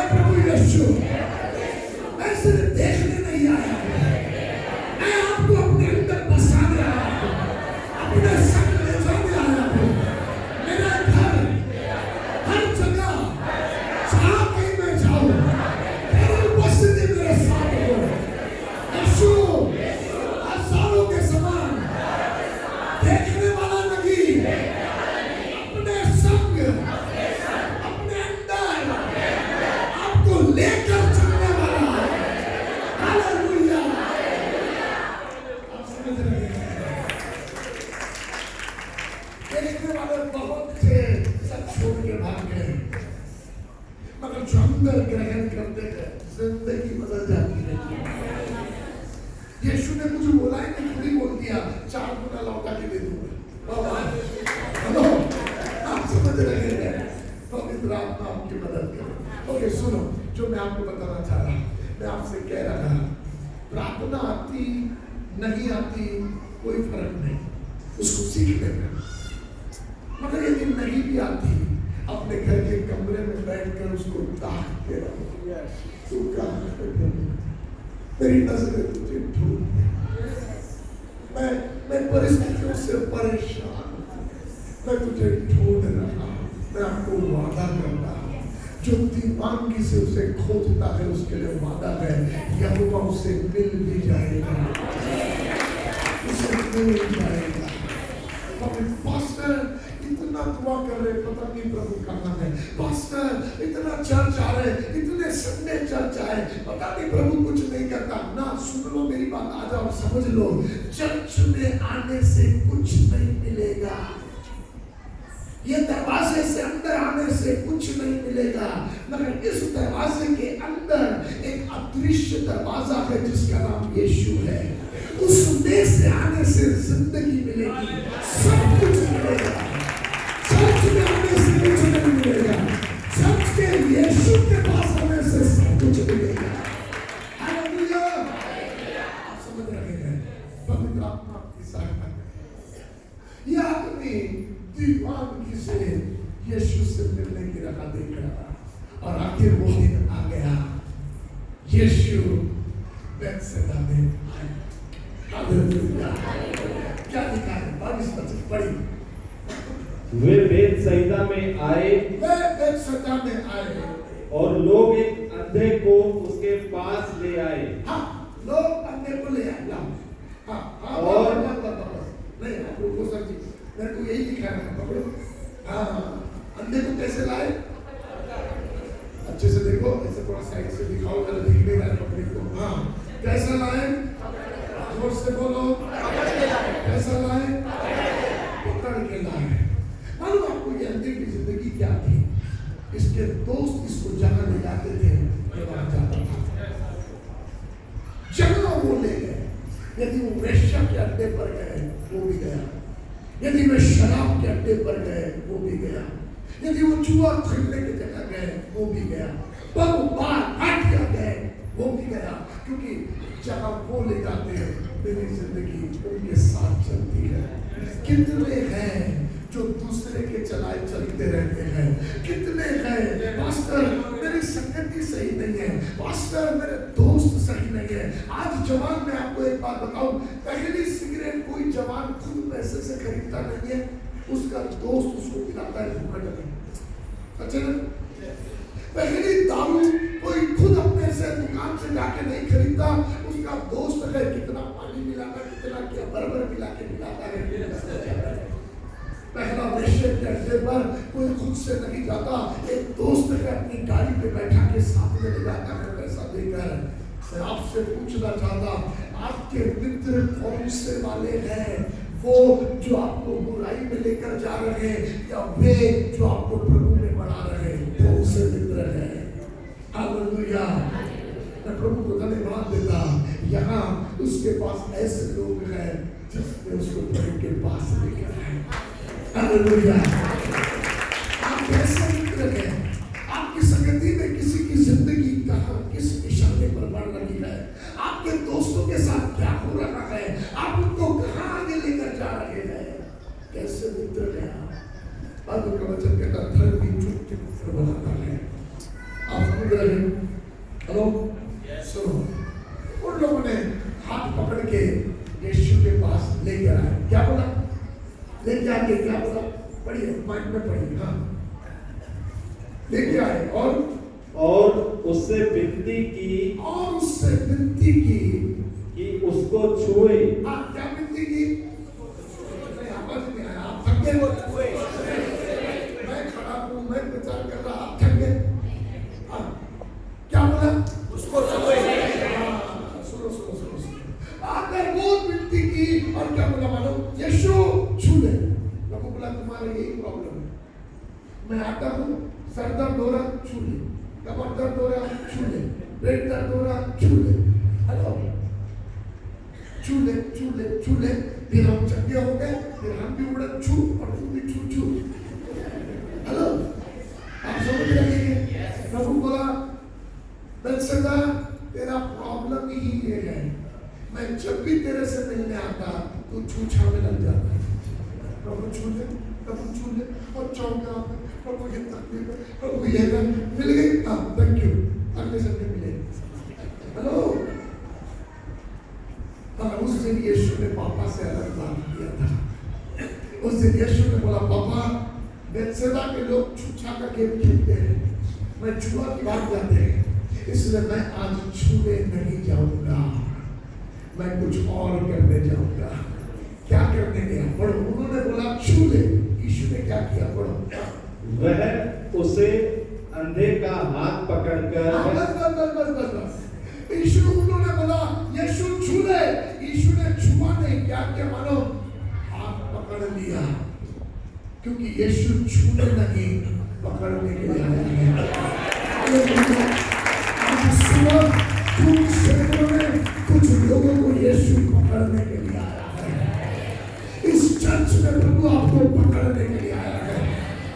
प्रभु यीशु, मैं सिर्फ देखने नहीं आया, मैं आपको अपने अंदर बसाने आया, अपने संग ले जाने आया। समझ रहे हैं? देखने वाले बहुत थे, सब छोड़ के भाग गए, मगर जो अंदर ग्रहण करते हैं जिंदगी बदल जाती है। यीशु ने मुझे बोला ही नहीं, खुद ही बोल दिया 4 गुना लौटा के दे दूंगा। हेलो, आप समझ रहे हैं? पवित्र आत्मा आपकी मदद करे। ओके सुनो, जो मैं आपको बताना चाह रहा, मैं आपसे कह रहा, प्रार्थना आती नहीं आती कोई फर्क नहीं, उसको सीख लेना। मगर यदि नहीं भी आती, अपने घर के कमरे में बैठकर उसको ताकते रहो। तू कहाँ है? मेरी नजरें तुझे ढूंढ, मैं परिस्थितियों से परेशान, मैं तुझे ढूंढ रहा हूँ। मैं आपको वादा करता हूँ, जो दीवानगी से उसे खोजता है उसके लिए वादा है, यहोवा उसे मिल भी जाएगा, उसे मिल जाएगा। पास्टर इतना दुआ कर रहे, पता नहीं प्रभु कहाँ है। पास्टर इतना चर्च आ रहे, इतने संडे चर्च आए, पता नहीं प्रभु कुछ नहीं करता। ना, सुन लो मेरी बात, आ जाओ समझ लो, चर्च में आने से कुछ नहीं मिलेगा, ये दरवाजे से अंदर आने से कुछ नहीं मिलेगा, मगर इस दरवाजे के अंदर एक अदृश्य दरवाजा है जिसका नाम यीशु है। उसमें से आने से जिंदगी मिलेगी, सब कुछ मिलेगा। चर्च में आने से कुछ नहीं मिलेगा, चर्च के यीशु के पास आने से सब कुछ मिलेगा। हालेलुया! आप समझ रहे हैं? पवित्र आत्मा की सहायता करें। यह आदमी दीवानगी से यीशु से मिलने की राह देख रहा, और आखिर वो दिन आ गया, यीशु बैतसैदा में आए। हालेलुया! क्या लिखा है? 22 पढ़ी। वे बैतसैदा में आए, वे बैतसैदा में आए, और लोग एक अंधे को उसके पास ले आए। हाँ, लोग अंधे को ले आए। हाँ, हाँ, और नहीं, आप रुको सर जी, मेरे को यही दिखाना है, पकड़ो। हाँ, अंधे को कैसे लाए? अच्छे से देखो, ऐसे थोड़ा साइड से दिखाओ, जरा दिख नहीं रहा है पकड़े को। हाँ, कैसे लाए? जोर से बोलो, कैसा लाए? पकड़ के लाए। मालूम आपको ये अंधे की जिंदगी क्या थी? इसके दोस्त इसको जहाँ ले जाते थे, ये वहाँ जाता था, जहाँ वो ले गए। यदि वो वेश्या के अड्डे पर गए, वो भी गया। यदि वे शराब के अड्डे पर गए, वो भी गया। यदि वो जुआ खेलने की जगह गए, वो भी गया। पर वो बार हटिया गए, वो भी गया, क्योंकि जहाँ वो ले जाते हैं, मेरी जिंदगी उनके साथ चलती है। कितने हैं जो दूसरे के चलाए चलते रहते हैं? कितने हैं, पास्टर मेरी संगति सही नहीं है, पास्टर मेरे दोस्त सही नहीं है। आज जवान, मैं आपको एक बात बताऊं, पहली सिगरेट कोई जवान खुद पैसे से खरीदता नहीं है, उसका दोस्त उसको पिलाता है भूखा में। अच्छा, पहली दारू कोई खुद अपने से दुकान से जाके नहीं खरीदता, उसका दोस्त है कितना पानी मिलाता, कितना क्या बराबर मिला के पिलाता है। पहला वेश्या के अड्डे पर कोई खुद से नहीं जाता, एक दोस्त है अपनी गाड़ी पे बैठा के साथ में ले जाता है पैसा देकर। मैं आपसे पूछना चाहता, आपके मित्र कौन से वाले हैं? वो जो आपको बुराई में लेकर जा रहे हैं, या वे जो आपको प्रभु में बढ़ा रहे हैं? कौन से मित्र हैं? हालेलुया! मैं प्रभु को धन्यवाद देता, यहाँ उसके पास ऐसे लोग हैं जिसने उसको प्रभु के पास लेकर आए। हालेलुया! आप कैसे मित्र हैं? आपकी संगति में किसी की जिंदगी कहाँ किस निशाने पर बढ़ रही है? आपके दोस्तों के साथ क्या हो रहा है? आप उनको कहाँ आगे लेकर जा रहे हैं? कैसे मित्र हैं आप? बाइबल का वचन कहता है, धर्मी चुप के मित्र बनाता है। आप समझ रहे हैं? हेलो, सुनो, उन लोगों ने हाथ पकड़ के यीशु के पास लेकर आए। क्या बोला? लेके आके क्या बोला? पढ़िए, माइंड में पढ़िए। हाँ, लेके आए और उससे विनती की, और उससे विनती की कि उसको छुए। हाँ, क्या विनती की? नहीं, आवाज नहीं आया। आप थक गए? वो छुए। मैं खड़ा हूँ, मैं विचार कर रहा, आप थक गए? हाँ, क्या बोला? उसको छुए। सुनो सुनो सुनो सुनो, अगर वो विनती की और क्या बोला मालूम, यीशु छू ले। प्रभु बोला तुम्हारा यही प्रॉब्लम है, मैं आता हूँ, सर दर्द हो रहा छू ले, कमर दर्द हो रहा छू ले, पेट दर्द हो रहा छू ले, हेलो छू ले छू ले छू ले, फिर हम चंगे हो गए, फिर हम भी उड़न छू और तुम भी छू छू। हेलो आप समझ रहे हैं? प्रभु बोला बेतसैदा तेरा प्रॉब्लम ही ये है, मैं जब भी तेरे से मिलने आता तो छूछा में लग जाता। प्रभु छू ले, प्रभु छू ले और चौंका, प्रभु ये तकलीफ है, प्रभु ये है, मिल गई, हाँ थैंक यू, अगले संडे मिले। हेलो हाँ, उस दिन यीशु ने पापा से अलग बात किया था। उस दिन यीशु ने बोला पापा बेतसैदा के लोग छूछा का गेम खेलते हैं, मैं छुआ की बात जाते हैं, इसलिए मैं आज छूने नहीं जाऊंगा, मैं कुछ और करने जाऊंगा। क्या करने गया? पढ़ो। उन्होंने बोला छू ले, यीशु ने क्या किया? पढ़ो। वह उसे अंधे का हाथ पकड़कर यीशु, उन्होंने बोला यीशु छू ले, यीशु ने छुआ नहीं, क्या किया मानो? हाथ पकड़ लिया, क्योंकि यीशु छूने नहीं पकड़ने के लिए आया है। आज सुबह कुछ शहरों में कुछ लोगों को यीशु पकड़ने के लिए आया है। इस चर्च में प्रभु आपको पकड़ने के लिए आया है।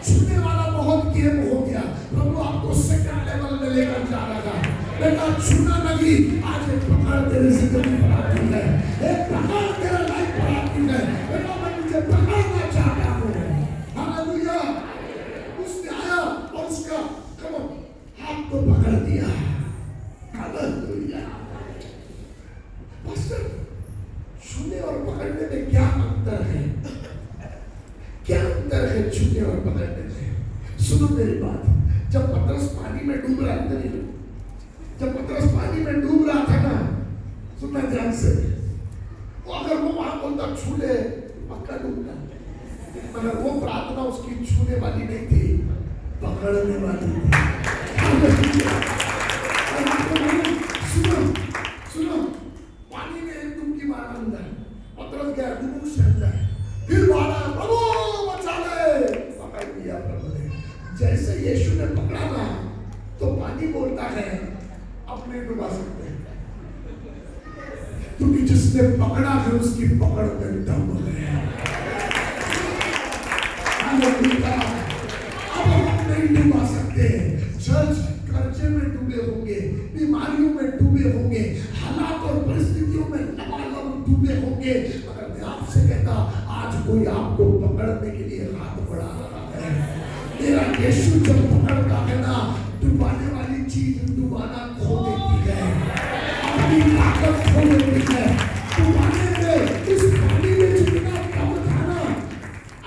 छूने वाला बहुत गेम हो गया, प्रभु आपको सेकंड लेवल में लेकर जा रहा है। बेटा छूना नहीं, आज एक पकड़ तेरी जिंदगी पर आती है, एक पकड़ तेरा लाइफ पर आती है। बेटा मैं तुझे पकड़ना चाहता हूँ। हालेलुया। उसने आया और उसका हाथ को पकड़ दिया। हालेलुया। पास्टर, छूने और पकड़ने में क्या अंतर है? क्या अंतर है छूने और पकड़ने में? सुनो मेरी बात। जब पतरस पानी में डूब रहा था, जब पतरस पानी में डूब रहा था ना, सुनना ध्यान से, वो अगर वो वहां बोलता छू ले, पकड़ लूंगा, मगर वो प्रार्थना उसकी छूने वाली नहीं थी, पकड़ने वाली थी। सुनो सुनो, पानी में एक डुबकी मारा अंदर, पतरस गया डूब से अंदर, फिर मारा, प्रभु बचा ले, पकड़ लिया प्रभु ने। जैसे यीशु ने पकड़ा ना, तो पानी बोलता है अब नहीं डुबा सकते, क्योंकि जिसने पकड़ा है उसकी पकड़ में दम है। अब हम नहीं डुबा सकते। चर्च कर्जे में डूबे होंगे, बीमारियों में डूबे होंगे, हालात और परिस्थितियों में लबालब डूबे होंगे, मगर मैं आपसे कहता आज कोई आपको पकड़ने के लिए हाथ बढ़ा रहा है। मेरा यीशु जब पकड़ता है ना, डुबाने वाली चीज डुबाना खो देती है, अपनी ताकत खो देती है। डुबाने में इस पानी में जितना दम था ना,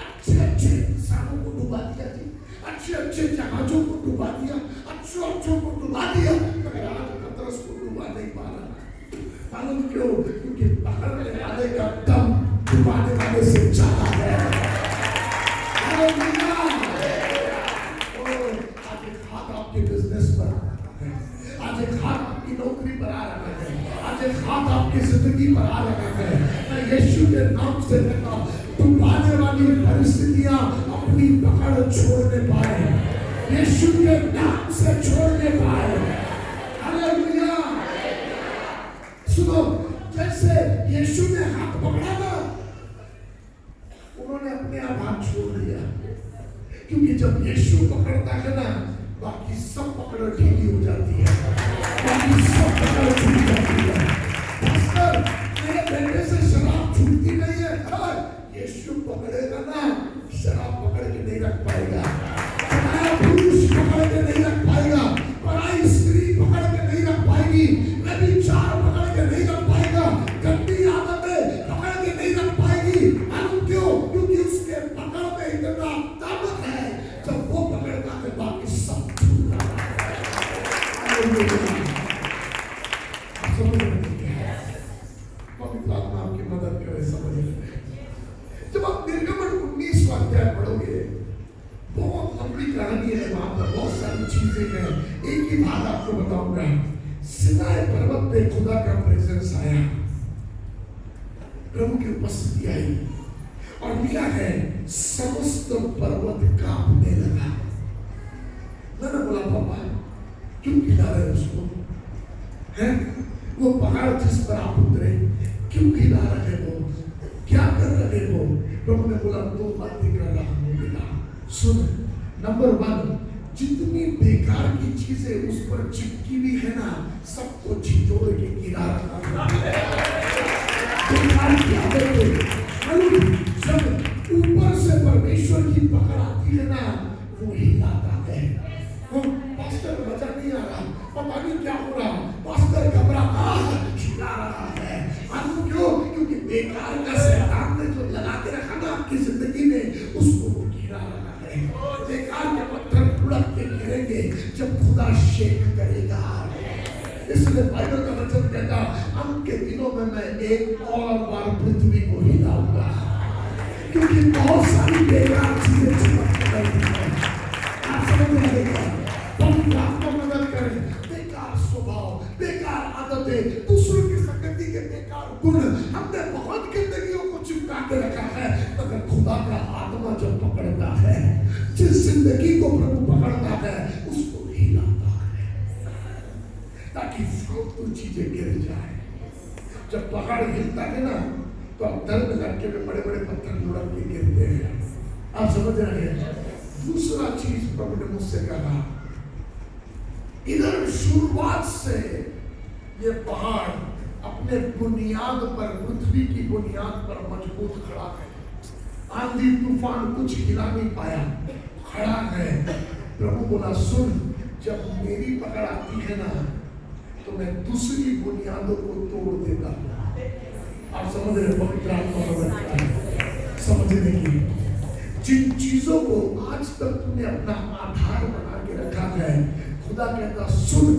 अच्छे अच्छे इंसानों को डुबा दिया जी, अच्छे अच्छे जहाजों को डुबा दिया, अच्छों को डुबा दिया, मगर आज पतरस को डुबा नहीं पा रहा। मालूम क्यों? क्योंकि पकड़ने वाले का दम डुबाने वाले से ज्यादा है। आज एक हाथ आपके बिजनेस पर आ रहा है, आज एक हाथ आपकी नौकरी पर आ रहा है, आज एक हाथ आपकी जिंदगी पर आ रहा है। मैं यीशु के नाम से कहता हूं, डुबाने वाली परिस्थितियां अपनी पकड़ छोड़ने पाए, यीशु के नाम से छोड़ने पाए। हालेलुया। सुनो, जैसे यीशु ने हाथ पकड़ा ना, उन्होंने अपने आप हाथ छोड़ दिया, क्योंकि जब यीशु पकड़ता है ना, बाकी सब पकड़ ढीली हो जाती है, बाकी सब पकड़ छूट जाती है। पास्टर, मेरे बेटे से शराब छूटती नहीं है, यीशु पकड़ेगा ना, शराब पकड़ के नहीं रख पाएगा, पराया पुरुष पकड़ के नहीं रख पाएगा, पराई स्त्री पकड़ के नहीं रख पाएगी, व्यभिचार पकड़ के नहीं रख पाएगा, गंदी आदतें पकड़ के नहीं रख पाएगी। मालूम क्यों? क्योंकि उसके पकड़ में इतना ताकत है, जब वो पकड़ता है बाकी सब छूट जाता है। समझ रहे? पवित्र आत्मा आपकी मदद करे समझने में। जब आप निर्गमन 19वां अध्याय पढ़ोगे, बहुत लंबी कहानी है, वहां पर बहुत सारी चीजें हैं। एक ही बात आपको बताऊंगा। सिनाई पर्वत पे खुदा का प्रेजेंस आया। प्रभु की उपस्थिति आई और लिखा है समस्त पर्वत कांपने लगा। मैंने बोला पापा क्यों खिला रहे उसको, है वो पहाड़ जिस पर आप उतरे क्यों खिला रहे हो, क्या कर रहे हो? प्रभु ने बोला दो बातें कर रहा हूँ बेटा, सुन। नंबर 1, जितनी बेकार की चीजें उस पर चिपकी हुई है ना, सबको छितोड़ के गिरा रखा है। बेकार की आदतें जब ऊपर से परमेश्वर की पकड़ आती है ना, वो हिलाता है। वो पास्टर मजा नहीं आ रहा, पता नहीं क्या हो रहा, पास्टर घबरा हिला रहा है। मालूम क्यों? क्योंकि बेकार का शैतान ने जो लगा के रखा ना आपकी जिंदगी में, उसको वो गिरा रहा है। बेकार के पत्थर उड़क के गिरेंगे जब खुदा शेक करेगा। इसलिए बाइबल का वचन कहता, अंत के दिनों में मैं एक और बार पृथ्वी को हिलाऊंगा, क्योंकि बहुत सारी बेकार चीजें चिपक रही हैं। आप समझ लगेगा, पवित्र आत्मा मदद करें। बेकार स्वभाव, बेकार आदतें, दूसरों की संगति के बेकार गुण, हमने बहुत जिंदगियों को चिपका के रखा है। मगर खुदा का आत्मा जब पकड़ता है, जिस जिंदगी को प्रभु पकड़ता है, उसको हिलाता है ताकि फालतू चीजें गिर जाए। जब पहाड़ हिलता है ना, तो अब दर्द लड़के में बड़े बड़े पत्थर लुढ़क के गिरते हैं। आप समझ रहे हैं? दूसरा चीज प्रभु ने मुझसे कहा, इधर शुरुआत से ये पहाड़ अपने बुनियाद पर, पृथ्वी की बुनियाद पर मजबूत खड़ा है। आंधी तूफान कुछ हिला नहीं पाया, खड़ा है। प्रभु बोला सुन, जब मेरी पकड़ आती है ना, तो मैं दूसरी बुनियादों को तोड़ देता हूँ। आप समझ रहे? पवित्र आत्मा मदद करें समझने की। जिन चीजों को आज तक तुमने अपना आधार बना के रखा है, खुदा कहता सुन,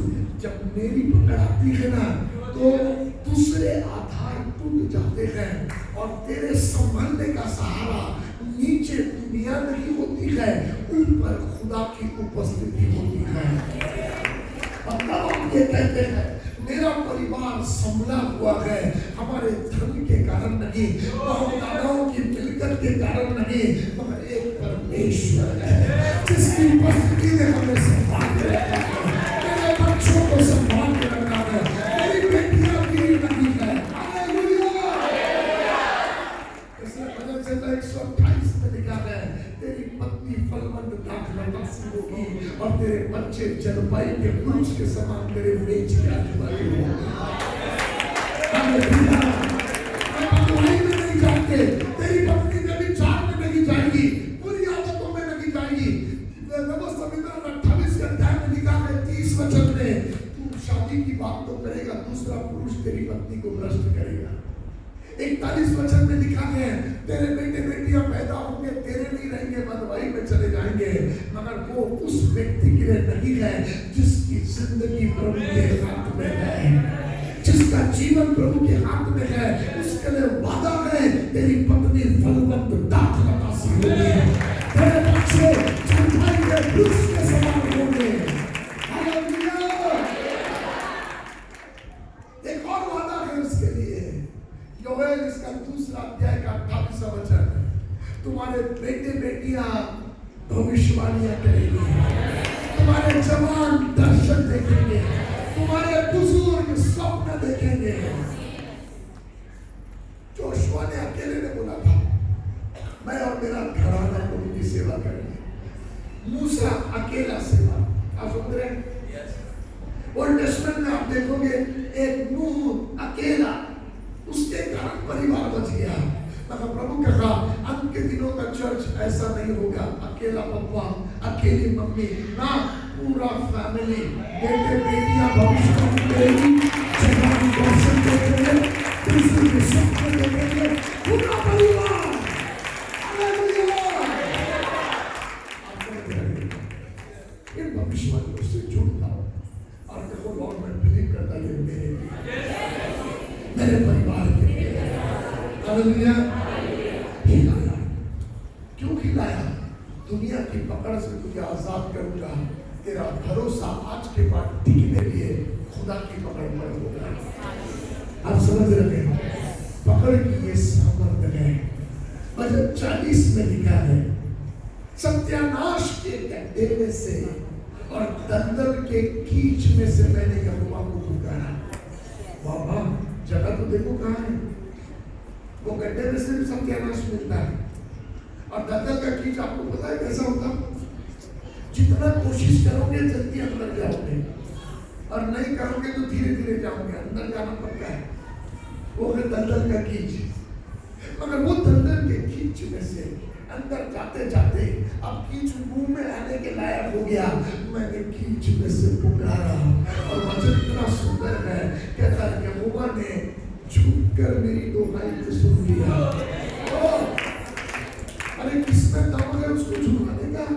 जब मेरी पकड़ आती है ना, तो दूसरे आधार टूट जाते हैं और तेरे संभालने का सहारा नीचे दुनिया नहीं होती है, ऊपर खुदा की उपस्थिति होती है। मतलब हम ये कहते हैं, मेरा परिवार संभला हुआ है, हमारे धर्म के कारण नहीं, दादाओं की मिलकत के कारण नहीं, मगर एक परमेश्वर है जिसकी उपस्थिति ने हमें संभाल के रखा है। मेरे बच्चों को संभाल के रखा है, मेरी बेटियां गिरी नहीं है। हालेलुया। इसलिए भजन संहिता 128 में लिखा है, तेरी पत्नी फलवंत दाखलता होगी और तेरे बच्चे जलपाई के वृक्ष के समान तेरे बेच के आने वाले होंगे। हालेलुया। नहीं जाते, तेरी पत्नी कभी चार में नहीं जाएगी, बुरी आदतों में नहीं जाएगी। संविधान 28 के अध्याय में लिखा है 30 वचन में, तू शादी की बात तो करेगा, दूसरा पुरुष तेरी पत्नी को भ्रष्ट करेगा। 41 वचन में लिखा है, तेरे बेटे बेटियां पैदा होंगे, तेरे नहीं रहेंगे, बदवाई में चले जाएंगे, मगर वो उस व्यक्ति के लिए नहीं है जिसकी जिंदगी प्रभु के हाथ में है, जिसका जीवन प्रभु के हाथ में है। उसके लिए वादा है, तेरी पत्नी फलवंत दाखलता सी होगी, तेरे बच्चे जलपाई के वृक्ष के समान होंगे। हालेलुया। एक और वादा है उसके लिए, योएल इसका 2 अध्याय का 28वां वचन, तुम्हारे बेटे बेटियां भविष्यवाणियां करेंगे, तुम्हारे जवान दर्शन देखेंगे, तुम्हारे बुजुर्ग स्वप्न देखेंगे। जोशुआ ने अकेले ने बोला था, मैं और मेरा घराना प्रभु की सेवा करेंगे। मूसा अकेला सेवा। आप समझ रहे हैं? ओल्ड टेस्टमेंट में आप देखोगे, एक नूह अकेला, उसके कारण परिवार बच गया। मगर प्रभु कहा, अंत के दिनों का चर्च ऐसा नहीं होगा, अकेला पप्पा, अकेली मम्मी ना, पूरा फैमिली, बेटे बेटियां भविष्य करेगी, जवान दर्शन देखेंगे, दूसरे के सपने देखेंगे, पूरा परिवार। हालेलुया। इन भविष्यवाणियों से जुड़ जाओ और देखो, लॉर्ड मैं बिलीव करता ये मेरे परिवार के लिए। हालेलुया। हिलाया, क्यों हिलाया? दुनिया की पकड़ से तुझे आजाद करूंगा। तेरा भरोसा आज के बाद टिकने लिए खुदा की पकड़ पर होगा। आप समझ रहे हैं? पकड़ की ये सामर्थ्य है। भजन 40 में लिखा है, सत्यानाश के गड्ढे में से और दलदल के कीच में से मैंने यहोवा को पुकारा। बाबा जगह तो देखो कहाँ है, वो गड्ढे में से सत्यानाश मिलता है और दलदल का कीच आपको पता है कैसा होता? जितना कोशिश करोगे जल्दी अंदर जाओगे और नहीं करोगे तो धीरे धीरे जाओगे, अंदर जाना पड़ता है। वो है दलदल का कीच। मगर वो दलदल के कीच में से अंदर जाते जाते अब कीच मुंह में आने के लायक हो गया। मैंने कीच में से पुकारा और वचन इतना सुंदर है, कहता है कि यहोवा ने झुककर मेरी दुहाई को सुन लिया। अरे किसमें दम है उसको झुकाने का?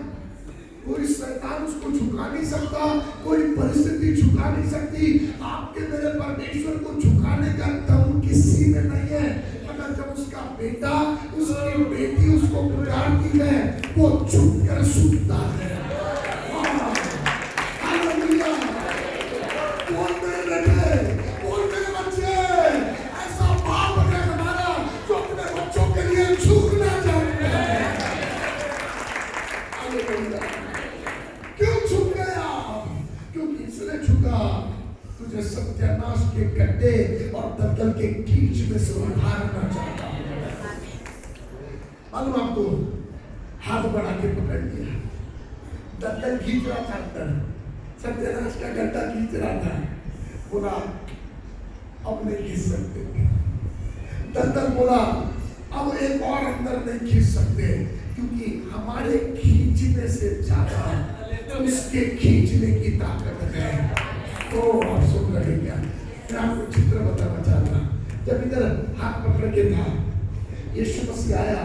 कोई शैतान उसको झुका नहीं सकता, कोई परिस्थिति झुका नहीं सकती। आपके मेरे परमेश्वर को झुकाने का दम किसी में नहीं है। मगर जब उसका बेटा उसकी बेटी उसको पुकारती है वो झुककर सुनता है। हालेलुया। बोल मेरे बेटे, बोल मेरे बच्चे, ऐसा बाप है हमारा जो अपने बच्चों के लिए झुकना चाहता है। हालेलुया। क्यों झुक गया? क्योंकि इसलिए झुका तुझे सत्यानाश के गड्ढे और दलदल के कीच में से उतारना चाहता हूं। मालूम आपको, हाथ बढ़ा के पकड़ लिया, दलदल खींच रहा था अंदर, सत्यानाश का गड्ढा खींच रहा था। बोला अब नहीं खींच सकते। दलदल बोला अब एक और अंदर नहीं खींच सकते, क्योंकि हमारे खींचने से ज्यादा उसके खींचने की ताकत है। तो आप सुन रहे क्या? मैं आपको चित्र बताना चाहता। जब इधर हाथ पकड़ के था, यीशु मसीह आया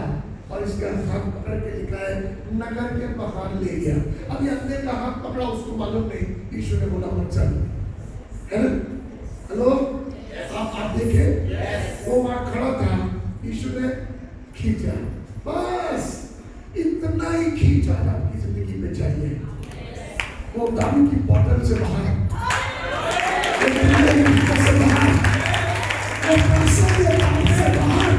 और इसका हाथ पकड़ के लिखा है नगर के बाहर ले गया। अब ये अंधे का हाथ पकड़ा, उसको मालूम नहीं, यीशु ने बोला मत चल। हेलो, आप देखे वो वहां खड़ा था, यीशु ने खींचा, बस इतना ही खींचा आपकी जिंदगी में चाहिए। वो दारू की बोतल से बाहर, वो पैसे के काम से बाहर,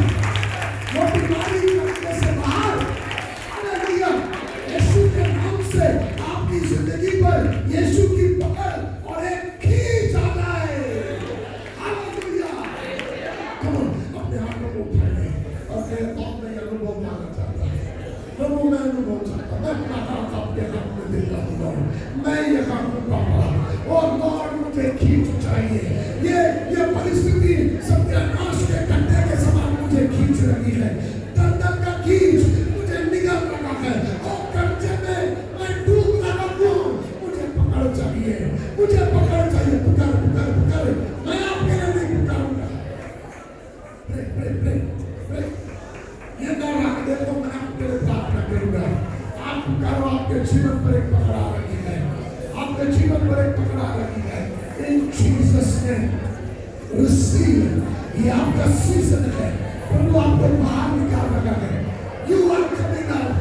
वो बीमारी करने से बाहर। हालेलुया। यीशु के नाम से आपकी जिंदगी पर यीशु की पकड़ और एक खींच आ जाए। हालेलुया। अपने हाथों को उठाइए और मैं अपने अनुभव मानना चाहता हूँ। प्रभु मैं अनुभव चाहता हूँ, मैं अपना हाथ आपके हाथ में देता हूँ। मैं ये काम पाऊंगा और लॉर्ड मुझे खींच चाहिए। ये परिस्थिति सत्यानाश के गड्ढे के समान मुझे खींच रही है। दलदल का खींच मुझे निगल रहा है और गड्ढे में मैं डूब रहा हूँ। मुझे पकड़ चाहिए, मुझे पकड़ चाहिए। पुकार पुकार पुकार, मैं आपके लिए नहीं पुकारूंगा। ये ना रख दे तो मैं आपके लिए प्रार्थना करूंगा। आप पुकारो, आपके जीवन पर एक पकड़ आ रही है, आपके जीवन पर एक पकड़ आ रही है। In Jesus name, receive. ये आपका सीजन है, प्रभु आपको बाहर निकाल रहा है। You are coming out.